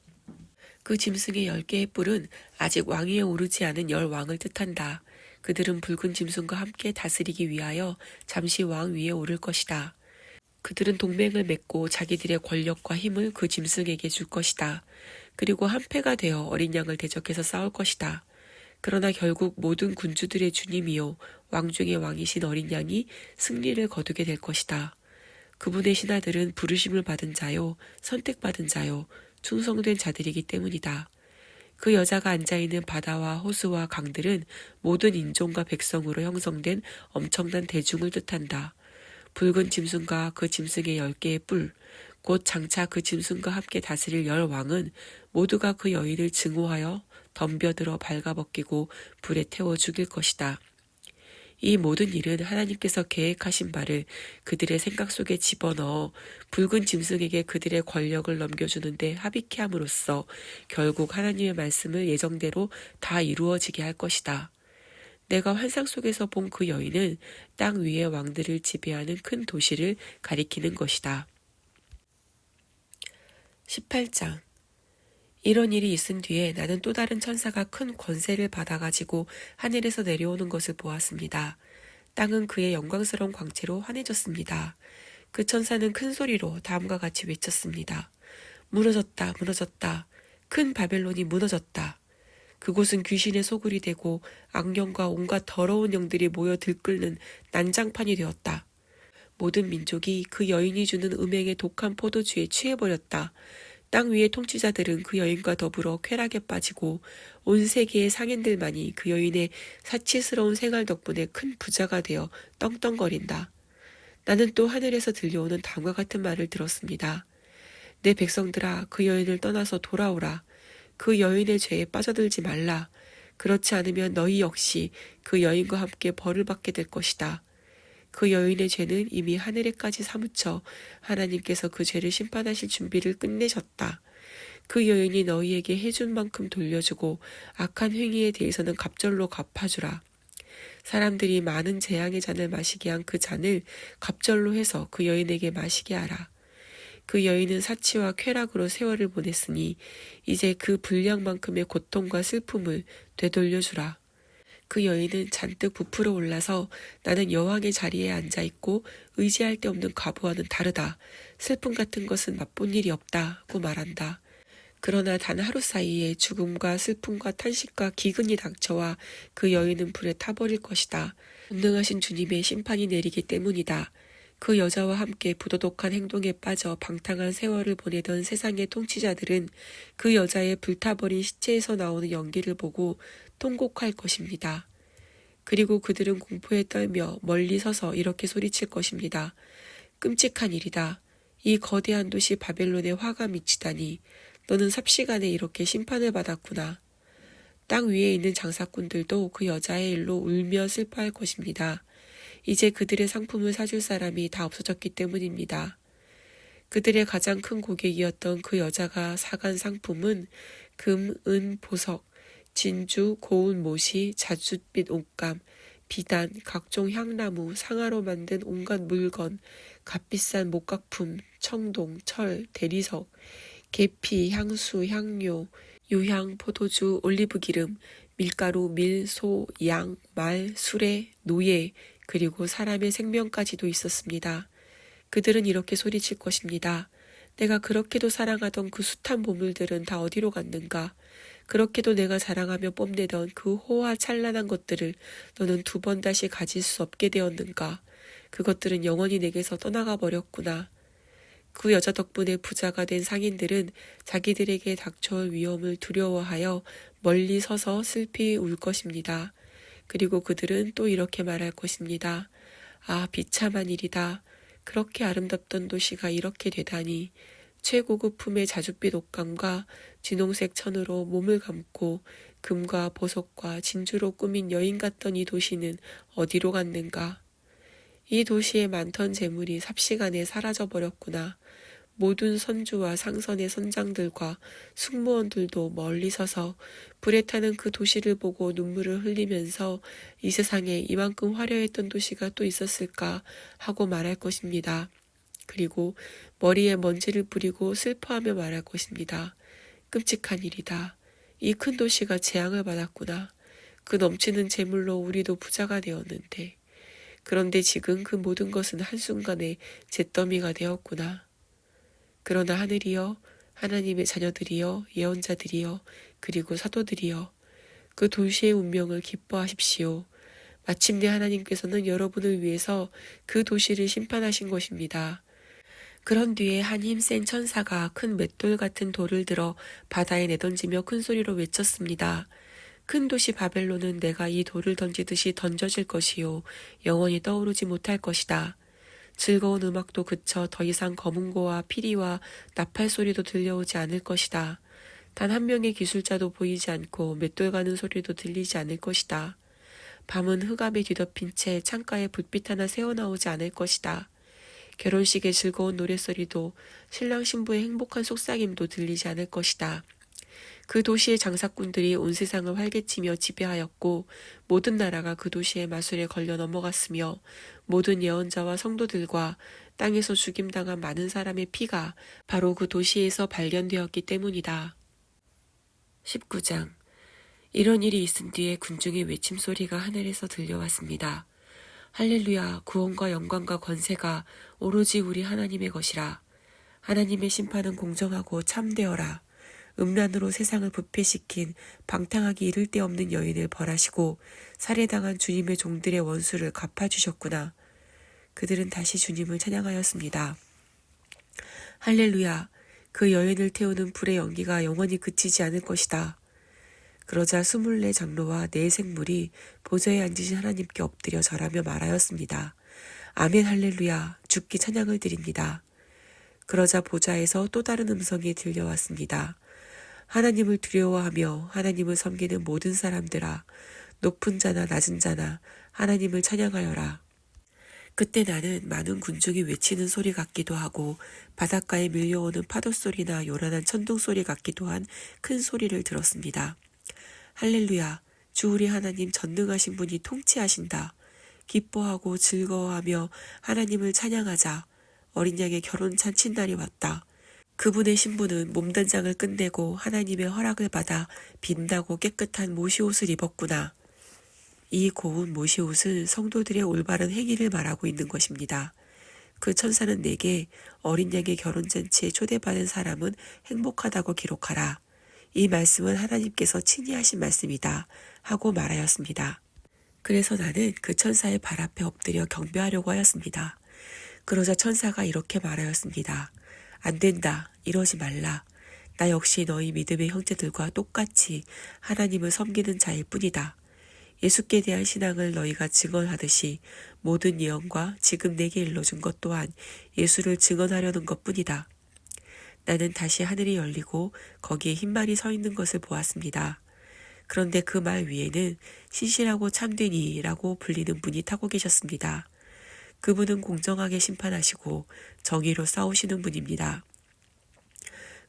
그 짐승의 10개의 뿔은 아직 왕위에 오르지 않은 10왕을 뜻한다. 그들은 붉은 짐승과 함께 다스리기 위하여 잠시 왕 위에 오를 것이다. 그들은 동맹을 맺고 자기들의 권력과 힘을 그 짐승에게 줄 것이다. 그리고 한패가 되어 어린 양을 대적해서 싸울 것이다. 그러나 결국 모든 군주들의 주님이요 왕 중의 왕이신 어린 양이 승리를 거두게 될 것이다. 그분의 신하들은 부르심을 받은 자요 선택받은 자요 충성된 자들이기 때문이다. 그 여자가 앉아있는 바다와 호수와 강들은 모든 인종과 백성으로 형성된 엄청난 대중을 뜻한다. 붉은 짐승과 그 짐승의 10개의 뿔, 곧 장차 그 짐승과 함께 다스릴 10왕은 모두가 그 여인을 증오하여 덤벼들어 발가벗기고 불에 태워 죽일 것이다. 이 모든 일은 하나님께서 계획하신 바를 그들의 생각 속에 집어넣어 붉은 짐승에게 그들의 권력을 넘겨주는데 합의케 함으로써 결국 하나님의 말씀을 예정대로 다 이루어지게 할 것이다. 내가 환상 속에서 본 그 여인은 땅 위의 왕들을 지배하는 큰 도시를 가리키는 것이다. 18장 이런 일이 있은 뒤에 나는 또 다른 천사가 큰 권세를 받아가지고 하늘에서 내려오는 것을 보았습니다. 땅은 그의 영광스러운 광채로 환해졌습니다. 그 천사는 큰 소리로 다음과 같이 외쳤습니다. 무너졌다, 무너졌다. 큰 바벨론이 무너졌다. 그곳은 귀신의 소굴이 되고 악령과 온갖 더러운 영들이 모여 들끓는 난장판이 되었다. 모든 민족이 그 여인이 주는 음행의 독한 포도주에 취해버렸다. 땅 위의 통치자들은 그 여인과 더불어 쾌락에 빠지고 온 세계의 상인들만이 그 여인의 사치스러운 생활 덕분에 큰 부자가 되어 떵떵거린다. 나는 또 하늘에서 들려오는 다음과 같은 말을 들었습니다. 내 백성들아, 그 여인을 떠나서 돌아오라. 그 여인의 죄에 빠져들지 말라. 그렇지 않으면 너희 역시 그 여인과 함께 벌을 받게 될 것이다. 그 여인의 죄는 이미 하늘에까지 사무쳐 하나님께서 그 죄를 심판하실 준비를 끝내셨다. 그 여인이 너희에게 해준 만큼 돌려주고 악한 행위에 대해서는 갑절로 갚아주라. 사람들이 많은 재앙의 잔을 마시게 한 그 잔을 갑절로 해서 그 여인에게 마시게 하라. 그 여인은 사치와 쾌락으로 세월을 보냈으니 이제 그 분량만큼의 고통과 슬픔을 되돌려주라. 그 여인은 잔뜩 부풀어 올라서 나는 여왕의 자리에 앉아있고 의지할 데 없는 과부와는 다르다. 슬픔 같은 것은 맛본 일이 없다고 말한다. 그러나 단 하루 사이에 죽음과 슬픔과 탄식과 기근이 닥쳐와 그 여인은 불에 타버릴 것이다. 전능하신 주님의 심판이 내리기 때문이다. 그 여자와 함께 부도덕한 행동에 빠져 방탕한 세월을 보내던 세상의 통치자들은 그 여자의 불타버린 시체에서 나오는 연기를 보고 통곡할 것입니다. 그리고 그들은 공포에 떨며 멀리 서서 이렇게 소리칠 것입니다. 끔찍한 일이다. 이 거대한 도시 바벨론에 화가 미치다니. 너는 삽시간에 이렇게 심판을 받았구나. 땅 위에 있는 장사꾼들도 그 여자의 일로 울며 슬퍼할 것입니다. 이제 그들의 상품을 사줄 사람이 다 없어졌기 때문입니다. 그들의 가장 큰 고객이었던 그 여자가 사간 상품은 금, 은, 보석, 진주, 고운 못이, 자줏빛 옷감, 비단, 각종 향나무, 상아로 만든 온갖 물건, 값비싼 목각품, 청동, 철, 대리석, 계피, 향수, 향료, 유향, 포도주, 올리브기름, 밀가루, 밀, 소, 양, 말, 수레, 노예, 그리고 사람의 생명까지도 있었습니다. 그들은 이렇게 소리칠 것입니다. 내가 그렇게도 사랑하던 그 숱한 보물들은 다 어디로 갔는가? 그렇게도 내가 자랑하며 뽐내던 그 호화 찬란한 것들을 너는 두 번 다시 가질 수 없게 되었는가? 그것들은 영원히 내게서 떠나가 버렸구나. 그 여자 덕분에 부자가 된 상인들은 자기들에게 닥쳐올 위험을 두려워하여 멀리 서서 슬피 울 것입니다. 그리고 그들은 또 이렇게 말할 것입니다. 아, 비참한 일이다. 그렇게 아름답던 도시가 이렇게 되다니. 최고급 품의 자줏빛 옷감과 진홍색 천으로 몸을 감고 금과 보석과 진주로 꾸민 여인 같던 이 도시는 어디로 갔는가. 이 도시의 많던 재물이 삽시간에 사라져버렸구나. 모든 선주와 상선의 선장들과 승무원들도 멀리 서서 불에 타는 그 도시를 보고 눈물을 흘리면서 이 세상에 이만큼 화려했던 도시가 또 있었을까 하고 말할 것입니다. 그리고 머리에 먼지를 뿌리고 슬퍼하며 말할 것입니다. 끔찍한 일이다. 이 큰 도시가 재앙을 받았구나. 그 넘치는 재물로 우리도 부자가 되었는데. 그런데 지금 그 모든 것은 한순간에 잿더미가 되었구나. 그러나 하늘이여, 하나님의 자녀들이여, 예언자들이여, 그리고 사도들이여, 그 도시의 운명을 기뻐하십시오. 마침내 하나님께서는 여러분을 위해서 그 도시를 심판하신 것입니다. 그런 뒤에 한 힘센 천사가 큰 맷돌 같은 돌을 들어 바다에 내던지며 큰 소리로 외쳤습니다. 큰 도시 바벨론은 내가 이 돌을 던지듯이 던져질 것이요 영원히 떠오르지 못할 것이다. 즐거운 음악도 그쳐 더 이상 검은고와 피리와 나팔 소리도 들려오지 않을 것이다. 단 한 명의 기술자도 보이지 않고 맷돌 가는 소리도 들리지 않을 것이다. 밤은 흑암에 뒤덮인 채 창가에 불빛 하나 새어나오지 않을 것이다. 결혼식의 즐거운 노랫소리도 신랑 신부의 행복한 속삭임도 들리지 않을 것이다. 그 도시의 장사꾼들이 온 세상을 활개치며 지배하였고 모든 나라가 그 도시의 마술에 걸려 넘어갔으며 모든 예언자와 성도들과 땅에서 죽임당한 많은 사람의 피가 바로 그 도시에서 발견되었기 때문이다. 19장. 이런 일이 있은 뒤에 군중의 외침소리가 하늘에서 들려왔습니다. 할렐루야, 구원과 영광과 권세가 오로지 우리 하나님의 것이라. 하나님의 심판은 공정하고 참되어라. 음란으로 세상을 부패시킨 방탕하기 이를 데 없는 여인을 벌하시고 살해당한 주님의 종들의 원수를 갚아주셨구나. 그들은 다시 주님을 찬양하였습니다. 할렐루야. 그 여인을 태우는 불의 연기가 영원히 그치지 않을 것이다. 그러자 24 장로와 네 생물이 보좌에 앉으신 하나님께 엎드려 절하며 말하였습니다. 아멘 할렐루야, 주께 찬양을 드립니다. 그러자 보좌에서 또 다른 음성이 들려왔습니다. 하나님을 두려워하며 하나님을 섬기는 모든 사람들아, 높은 자나 낮은 자나 하나님을 찬양하여라. 그때 나는 많은 군중이 외치는 소리 같기도 하고 바닷가에 밀려오는 파도 소리나 요란한 천둥 소리 같기도 한 큰 소리를 들었습니다. 할렐루야, 주 우리 하나님 전능하신 분이 통치하신다. 기뻐하고 즐거워하며 하나님을 찬양하자. 어린 양의 결혼 잔칫날이 왔다. 그분의 신부는 몸단장을 끝내고 하나님의 허락을 받아 빛나고 깨끗한 모시옷을 입었구나. 이 고운 모시옷은 성도들의 올바른 행위를 말하고 있는 것입니다. 그 천사는 내게 어린 양의 결혼잔치에 초대받은 사람은 행복하다고 기록하라. 이 말씀은 하나님께서 친히 하신 말씀이다 하고 말하였습니다. 그래서 나는 그 천사의 발 앞에 엎드려 경배하려고 하였습니다. 그러자 천사가 이렇게 말하였습니다. 안 된다. 이러지 말라. 나 역시 너희 믿음의 형제들과 똑같이 하나님을 섬기는 자일 뿐이다. 예수께 대한 신앙을 너희가 증언하듯이 모든 예언과 지금 내게 일러준 것 또한 예수를 증언하려는 것뿐이다. 나는 다시 하늘이 열리고 거기에 흰말이 서 있는 것을 보았습니다. 그런데 그 말 위에는 신실하고 참된 이라고 불리는 분이 타고 계셨습니다. 그분은 공정하게 심판하시고 정의로 싸우시는 분입니다.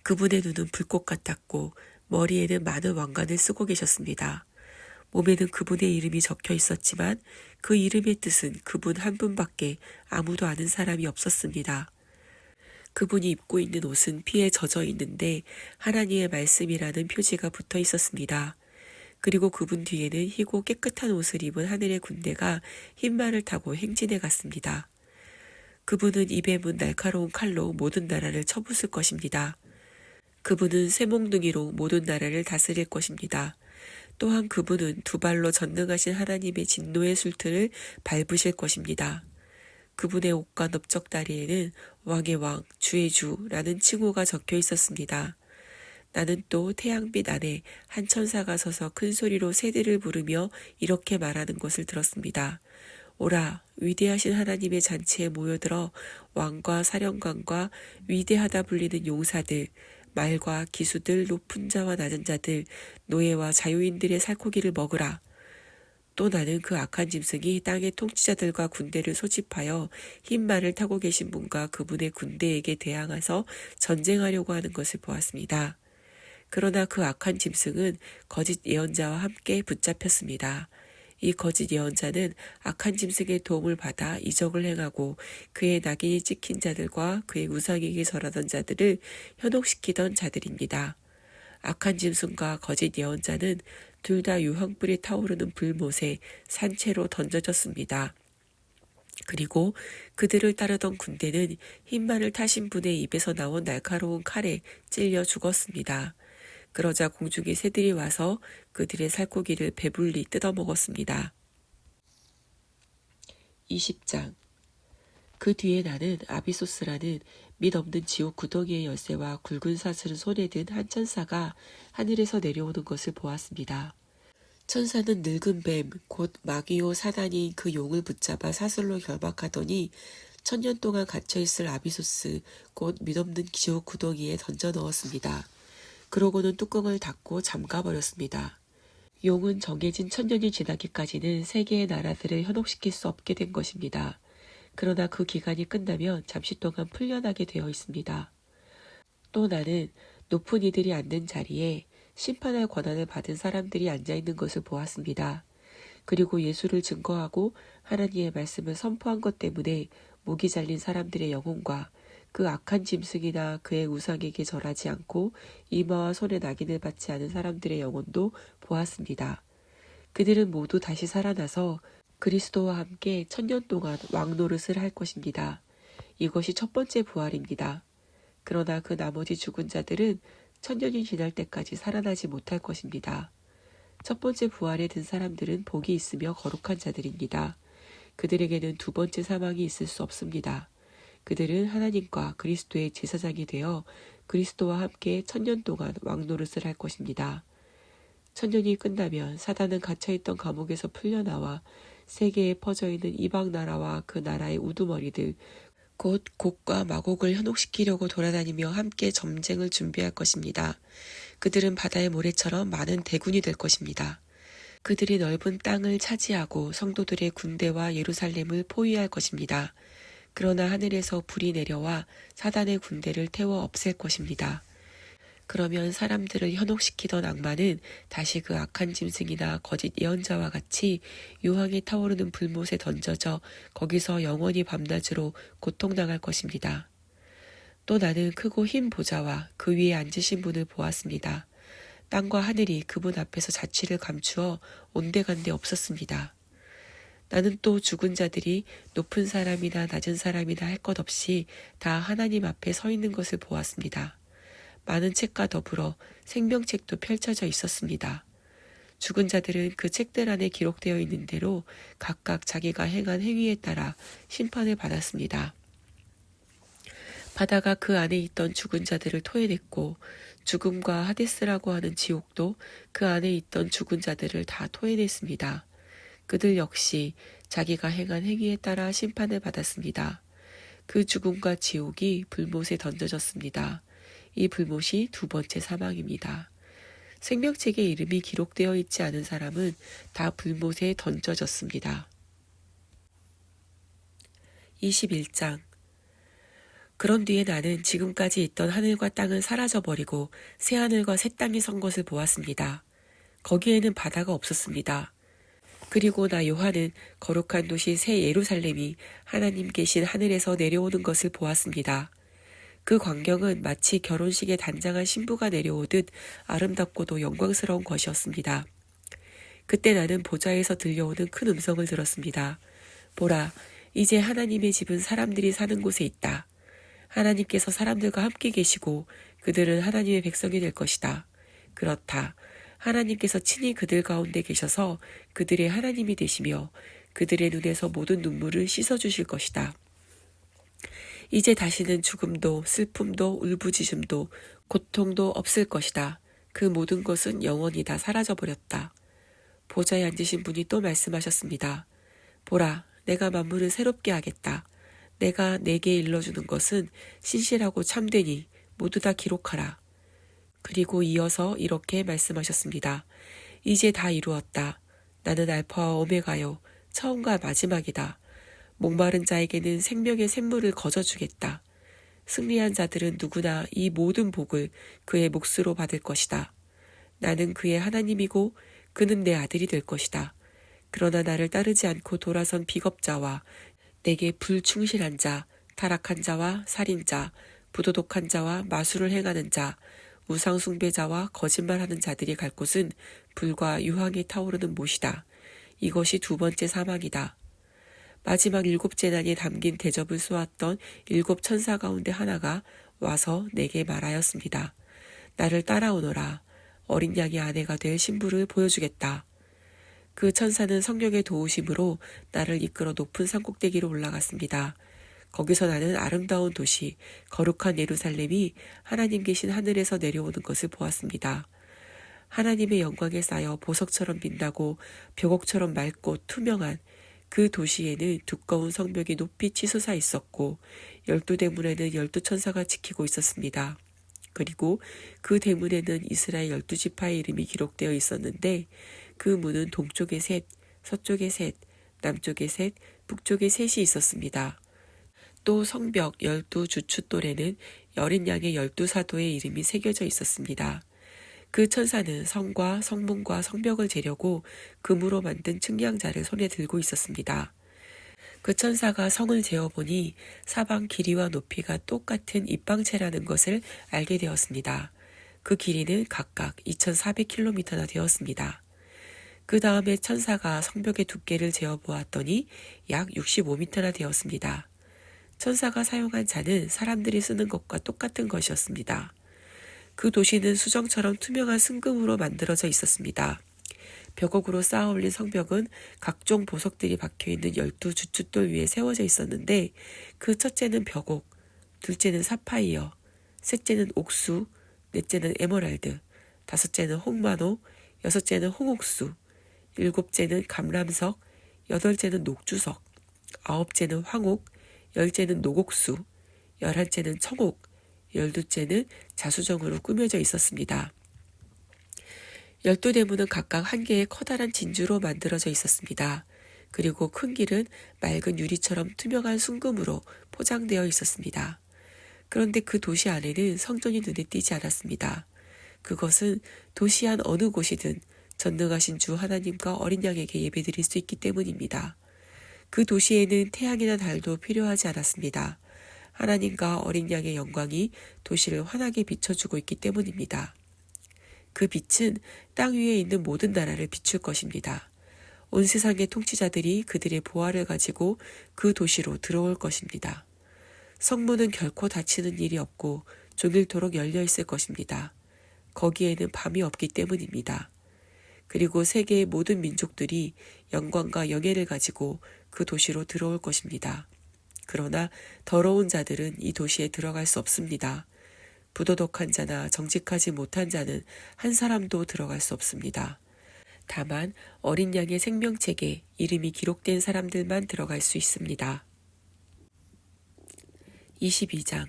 그분의 눈은 불꽃 같았고 머리에는 많은 왕관을 쓰고 계셨습니다. 몸에는 그분의 이름이 적혀 있었지만 그 이름의 뜻은 그분 한 분밖에 아무도 아는 사람이 없었습니다. 그분이 입고 있는 옷은 피에 젖어 있는데 하나님의 말씀이라는 표지가 붙어 있었습니다. 그리고 그분 뒤에는 희고 깨끗한 옷을 입은 하늘의 군대가 흰 말을 타고 행진해 갔습니다. 그분은 입에 문 날카로운 칼로 모든 나라를 쳐부술 것입니다. 그분은 쇠몽둥이로 모든 나라를 다스릴 것입니다. 또한 그분은 두 발로 전능하신 하나님의 진노의 술틀을 밟으실 것입니다. 그분의 옷과 넓적다리에는 왕의 왕, 주의 주라는 칭호가 적혀 있었습니다. 나는 또 태양빛 안에 한 천사가 서서 큰 소리로 새들을 부르며 이렇게 말하는 것을 들었습니다. 오라, 위대하신 하나님의 잔치에 모여들어 왕과 사령관과 위대하다 불리는 용사들, 말과 기수들, 높은 자와 낮은 자들, 노예와 자유인들의 살코기를 먹으라. 또 나는 그 악한 짐승이 땅의 통치자들과 군대를 소집하여 흰 말을 타고 계신 분과 그분의 군대에게 대항해서 전쟁하려고 하는 것을 보았습니다. 그러나 그 악한 짐승은 거짓 예언자와 함께 붙잡혔습니다. 이 거짓 예언자는 악한 짐승의 도움을 받아 이적을 행하고 그의 낙인이 찍힌 자들과 그의 우상에게 절하던 자들을 현혹시키던 자들입니다. 악한 짐승과 거짓 예언자는 둘 다 유황불이 타오르는 불못에 산채로 던져졌습니다. 그리고 그들을 따르던 군대는 흰말을 타신 분의 입에서 나온 날카로운 칼에 찔려 죽었습니다. 그러자 공중의 새들이 와서 그들의 살코기를 배불리 뜯어먹었습니다. 20장. 그 뒤에 나는 아비소스라는 밑없는 지옥 구덩이의 열쇠와 굵은 사슬을 손에 든 한 천사가 하늘에서 내려오는 것을 보았습니다. 천사는 늙은 뱀, 곧 마귀요 사단이 그 용을 붙잡아 사슬로 결박하더니 1000년 동안 갇혀있을 아비소스, 곧 밑없는 지옥 구덩이에 던져 넣었습니다. 그러고는 뚜껑을 닫고 잠가버렸습니다. 용은 정해진 1000년이 지나기까지는 세계의 나라들을 현혹시킬 수 없게 된 것입니다. 그러나 그 기간이 끝나면 잠시 동안 풀려나게 되어 있습니다. 또 나는 높은 이들이 앉는 자리에 심판할 권한을 받은 사람들이 앉아있는 것을 보았습니다. 그리고 예수를 증거하고 하나님의 말씀을 선포한 것 때문에 목이 잘린 사람들의 영혼과 그 악한 짐승이나 그의 우상에게 절하지 않고 이마와 손에 낙인을 받지 않은 사람들의 영혼도 보았습니다. 그들은 모두 다시 살아나서 그리스도와 함께 1000년 동안 왕노릇을 할 것입니다. 이것이 첫 번째 부활입니다. 그러나 그 나머지 죽은 자들은 1000년이 지날 때까지 살아나지 못할 것입니다. 첫 번째 부활에 든 사람들은 복이 있으며 거룩한 자들입니다. 그들에게는 두 번째 사망이 있을 수 없습니다. 그들은 하나님과 그리스도의 제사장이 되어 그리스도와 함께 1000년 동안 왕노릇을 할 것입니다. 1000년이 끝나면 사단은 갇혀있던 감옥에서 풀려나와 세계에 퍼져있는 이방 나라와 그 나라의 우두머리들, 곧 곡과 마곡을 현혹시키려고 돌아다니며 함께 점쟁을 준비할 것입니다. 그들은 바다의 모래처럼 많은 대군이 될 것입니다. 그들이 넓은 땅을 차지하고 성도들의 군대와 예루살렘을 포위할 것입니다. 그러나 하늘에서 불이 내려와 사단의 군대를 태워 없앨 것입니다. 그러면 사람들을 현혹시키던 악마는 다시 그 악한 짐승이나 거짓 예언자와 같이 유황이 타오르는 불못에 던져져 거기서 영원히 밤낮으로 고통당할 것입니다. 또 나는 크고 흰 보좌와 그 위에 앉으신 분을 보았습니다. 땅과 하늘이 그분 앞에서 자취를 감추어 온데간데 없었습니다. 나는 또 죽은 자들이 높은 사람이나 낮은 사람이나 할 것 없이 다 하나님 앞에 서 있는 것을 보았습니다. 많은 책과 더불어 생명책도 펼쳐져 있었습니다. 죽은 자들은 그 책들 안에 기록되어 있는 대로 각각 자기가 행한 행위에 따라 심판을 받았습니다. 바다가 그 안에 있던 죽은 자들을 토해냈고 죽음과 하데스라고 하는 지옥도 그 안에 있던 죽은 자들을 다 토해냈습니다. 그들 역시 자기가 행한 행위에 따라 심판을 받았습니다. 그 죽음과 지옥이 불못에 던져졌습니다. 이 불못이 두 번째 사망입니다. 생명책에 이름이 기록되어 있지 않은 사람은 다 불못에 던져졌습니다. 21장. 그런 뒤에 나는 지금까지 있던 하늘과 땅은 사라져버리고 새 하늘과 새 땅이 선 것을 보았습니다. 거기에는 바다가 없었습니다. 그리고 나 요한은 거룩한 도시 새 예루살렘이 하나님 계신 하늘에서 내려오는 것을 보았습니다. 그 광경은 마치 결혼식에 단장한 신부가 내려오듯 아름답고도 영광스러운 것이었습니다. 그때 나는 보좌에서 들려오는 큰 음성을 들었습니다. 보라, 이제 하나님의 집은 사람들이 사는 곳에 있다. 하나님께서 사람들과 함께 계시고 그들은 하나님의 백성이 될 것이다. 그렇다. 하나님께서 친히 그들 가운데 계셔서 그들의 하나님이 되시며 그들의 눈에서 모든 눈물을 씻어주실 것이다. 이제 다시는 죽음도 슬픔도 울부짖음도 고통도 없을 것이다. 그 모든 것은 영원히 다 사라져버렸다. 보좌에 앉으신 분이 또 말씀하셨습니다. 보라, 내가 만물을 새롭게 하겠다. 내가 내게 일러주는 것은 신실하고 참되니 모두 다 기록하라. 그리고 이어서 이렇게 말씀하셨습니다. 이제 다 이루었다. 나는 알파와 오메가요. 처음과 마지막이다. 목마른 자에게는 생명의 샘물을 거저주겠다. 승리한 자들은 누구나 이 모든 복을 그의 몫으로 받을 것이다. 나는 그의 하나님이고 그는 내 아들이 될 것이다. 그러나 나를 따르지 않고 돌아선 비겁자와 내게 불충실한 자, 타락한 자와 살인자, 부도덕한 자와 마술을 행하는 자, 우상숭배자와 거짓말하는 자들이 갈 곳은 불과 유황이 타오르는 못이다. 이것이 두 번째 사망이다. 마지막 7 재난이 담긴 대접을 쏘았던 7 천사 가운데 하나가 와서 내게 말하였습니다. 나를 따라오너라. 어린 양의 아내가 될 신부를 보여주겠다. 그 천사는 성령의 도우심으로 나를 이끌어 높은 산꼭대기로 올라갔습니다. 거기서 나는 아름다운 도시, 거룩한 예루살렘이 하나님 계신 하늘에서 내려오는 것을 보았습니다. 하나님의 영광에 쌓여 보석처럼 빛나고 벽옥처럼 맑고 투명한 그 도시에는 두꺼운 성벽이 높이 치솟아 있었고 12대문에는 12천사가 지키고 있었습니다. 그리고 그 대문에는 이스라엘 12지파의 이름이 기록되어 있었는데 그 문은 동쪽에 셋, 서쪽에 셋, 남쪽에 셋, 북쪽에 셋이 있었습니다. 또 성벽 12주춧돌에는 여린 양의 12사도의 이름이 새겨져 있었습니다. 그 천사는 성과 성문과 성벽을 재려고 금으로 만든 측량자를 손에 들고 있었습니다. 그 천사가 성을 재어보니 사방 길이와 높이가 똑같은 입방체라는 것을 알게 되었습니다. 그 길이는 각각 2400km나 되었습니다. 그 다음에 천사가 성벽의 두께를 재어보았더니 약 65m나 되었습니다. 천사가 사용한 잔은 사람들이 쓰는 것과 똑같은 것이었습니다. 그 도시는 수정처럼 투명한 승금으로 만들어져 있었습니다. 벽옥으로 쌓아 올린 성벽은 각종 보석들이 박혀있는 12주춧돌 위에 세워져 있었는데 그 첫째는 벽옥, 둘째는 사파이어, 셋째는 옥수, 넷째는 에메랄드, 다섯째는 홍마노, 여섯째는 홍옥수, 일곱째는 감람석, 여덟째는 녹주석, 아홉째는 황옥, 열째는 녹옥수, 열한째는 청옥, 열두째는 자수정으로 꾸며져 있었습니다. 12대문은 각각 한 개의 커다란 진주로 만들어져 있었습니다. 그리고 큰 길은 맑은 유리처럼 투명한 순금으로 포장되어 있었습니다. 그런데 그 도시 안에는 성전이 눈에 띄지 않았습니다. 그것은 도시 안 어느 곳이든 전능하신 주 하나님과 어린 양에게 예배드릴 수 있기 때문입니다. 그 도시에는 태양이나 달도 필요하지 않았습니다. 하나님과 어린 양의 영광이 도시를 환하게 비춰주고 있기 때문입니다. 그 빛은 땅 위에 있는 모든 나라를 비출 것입니다. 온 세상의 통치자들이 그들의 보화를 가지고 그 도시로 들어올 것입니다. 성문은 결코 닫히는 일이 없고 종일토록 열려 있을 것입니다. 거기에는 밤이 없기 때문입니다. 그리고 세계의 모든 민족들이 영광과 영예를 가지고 그 도시로 들어올 것입니다. 그러나 더러운 자들은 이 도시에 들어갈 수 없습니다. 부도덕한 자나 정직하지 못한 자는 한 사람도 들어갈 수 없습니다. 다만 어린 양의 생명책에 이름이 기록된 사람들만 들어갈 수 있습니다. 22장.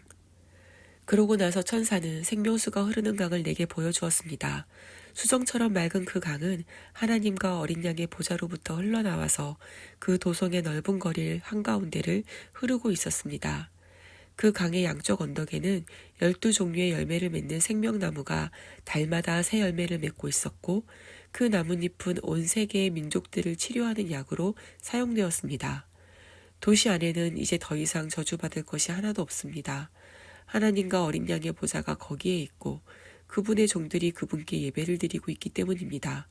그러고 나서 천사는 생명수가 흐르는 강을 내게 보여주었습니다. 수정처럼 맑은 그 강은 하나님과 어린 양의 보좌로부터 흘러나와서 그 도성의 넓은 거리 한가운데를 흐르고 있었습니다. 그 강의 양쪽 언덕에는 12종류의 열매를 맺는 생명나무가 달마다 새 열매를 맺고 있었고 그 나뭇잎은 온 세계의 민족들을 치료하는 약으로 사용되었습니다. 도시 안에는 이제 더 이상 저주받을 것이 하나도 없습니다. 하나님과 어린 양의 보좌가 거기에 있고 그분의 종들이 그분께 예배를 드리고 있기 때문입니다.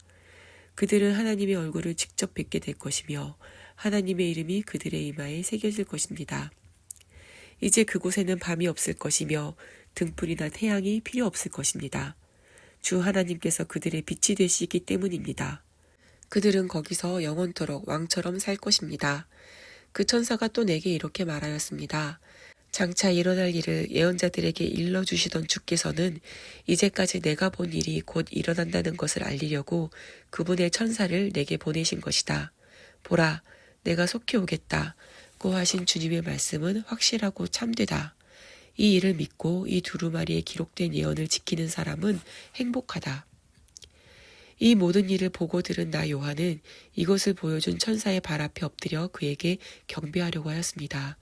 그들은 하나님의 얼굴을 직접 뵙게 될 것이며 하나님의 이름이 그들의 이마에 새겨질 것입니다. 이제 그곳에는 밤이 없을 것이며 등불이나 태양이 필요 없을 것입니다. 주 하나님께서 그들의 빛이 되시기 때문입니다. 그들은 거기서 영원토록 왕처럼 살 것입니다. 그 천사가 또 내게 이렇게 말하였습니다. 장차 일어날 일을 예언자들에게 일러주시던 주께서는 이제까지 내가 본 일이 곧 일어난다는 것을 알리려고 그분의 천사를 내게 보내신 것이다. 보라, 내가 속히 오겠다. 고 하신 주님의 말씀은 확실하고 참되다. 이 일을 믿고 이 두루마리에 기록된 예언을 지키는 사람은 행복하다. 이 모든 일을 보고 들은 나 요한은 이것을 보여준 천사의 발 앞에 엎드려 그에게 경배하려고 하였습니다.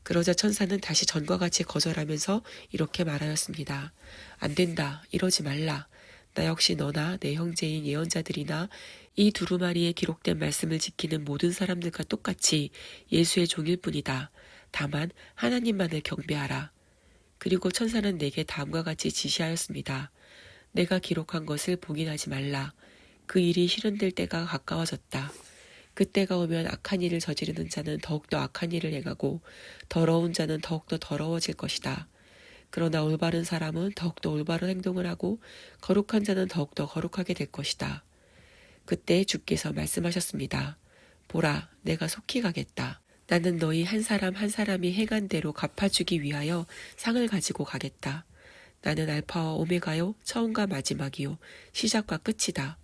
그러자 천사는 다시 전과 같이 거절하면서 이렇게 말하였습니다. 안 된다. 이러지 말라. 나 역시 너나 내 형제인 예언자들이나 이 두루마리에 기록된 말씀을 지키는 모든 사람들과 똑같이 예수의 종일 뿐이다. 다만 하나님만을 경배하라. 그리고 천사는 내게 다음과 같이 지시하였습니다. 내가 기록한 것을 봉인하지 말라. 그 일이 실현될 때가 가까워졌다. 그때가 오면 악한 일을 저지르는 자는 더욱더 악한 일을 행하고 더러운 자는 더욱더 더러워질 것이다. 그러나 올바른 사람은 더욱더 올바른 행동을 하고 거룩한 자는 더욱더 거룩하게 될 것이다. 그때 주께서 말씀하셨습니다. 보라, 내가 속히 가겠다. 나는 너희 한 사람 한 사람이 행한 대로 갚아주기 위하여 상을 가지고 가겠다. 나는 알파와 오메가요, 처음과 마지막이요, 시작과 끝이다.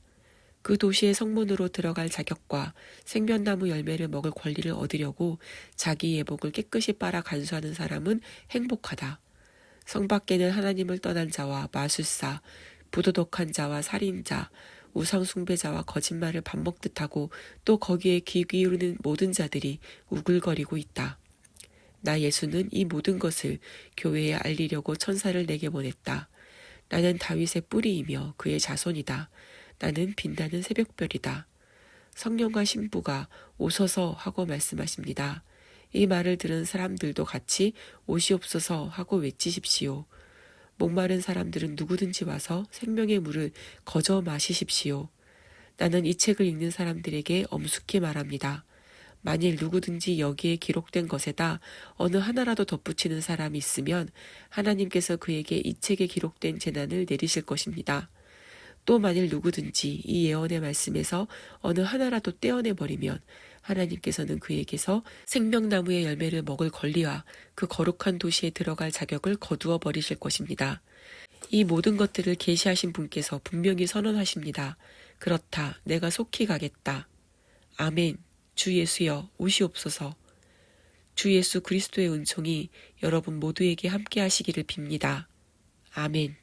그 도시의 성문으로 들어갈 자격과 생면나무 열매를 먹을 권리를 얻으려고 자기 예복을 깨끗이 빨아 간수하는 사람은 행복하다. 성 밖에는 하나님을 떠난 자와 마술사, 부도덕한 자와 살인자, 우상 숭배자와 거짓말을 밥 먹듯 하고 또 거기에 귀 기울이는 모든 자들이 우글거리고 있다. 나 예수는 이 모든 것을 교회에 알리려고 천사를 내게 보냈다. 나는 다윗의 뿌리이며 그의 자손이다. 나는 빛나는 새벽별이다. 성령과 신부가 오소서 하고 말씀하십니다. 이 말을 들은 사람들도 같이 오시옵소서 하고 외치십시오. 목마른 사람들은 누구든지 와서 생명의 물을 거저 마시십시오. 나는 이 책을 읽는 사람들에게 엄숙히 말합니다. 만일 누구든지 여기에 기록된 것에다 어느 하나라도 덧붙이는 사람이 있으면 하나님께서 그에게 이 책에 기록된 재난을 내리실 것입니다. 또 만일 누구든지 이 예언의 말씀에서 어느 하나라도 떼어내버리면 하나님께서는 그에게서 생명나무의 열매를 먹을 권리와 그 거룩한 도시에 들어갈 자격을 거두어 버리실 것입니다. 이 모든 것들을 계시하신 분께서 분명히 선언하십니다. 그렇다, 내가 속히 가겠다. 아멘. 주 예수여, 오시옵소서. 주 예수 그리스도의 은총이 여러분 모두에게 함께 하시기를 빕니다. 아멘.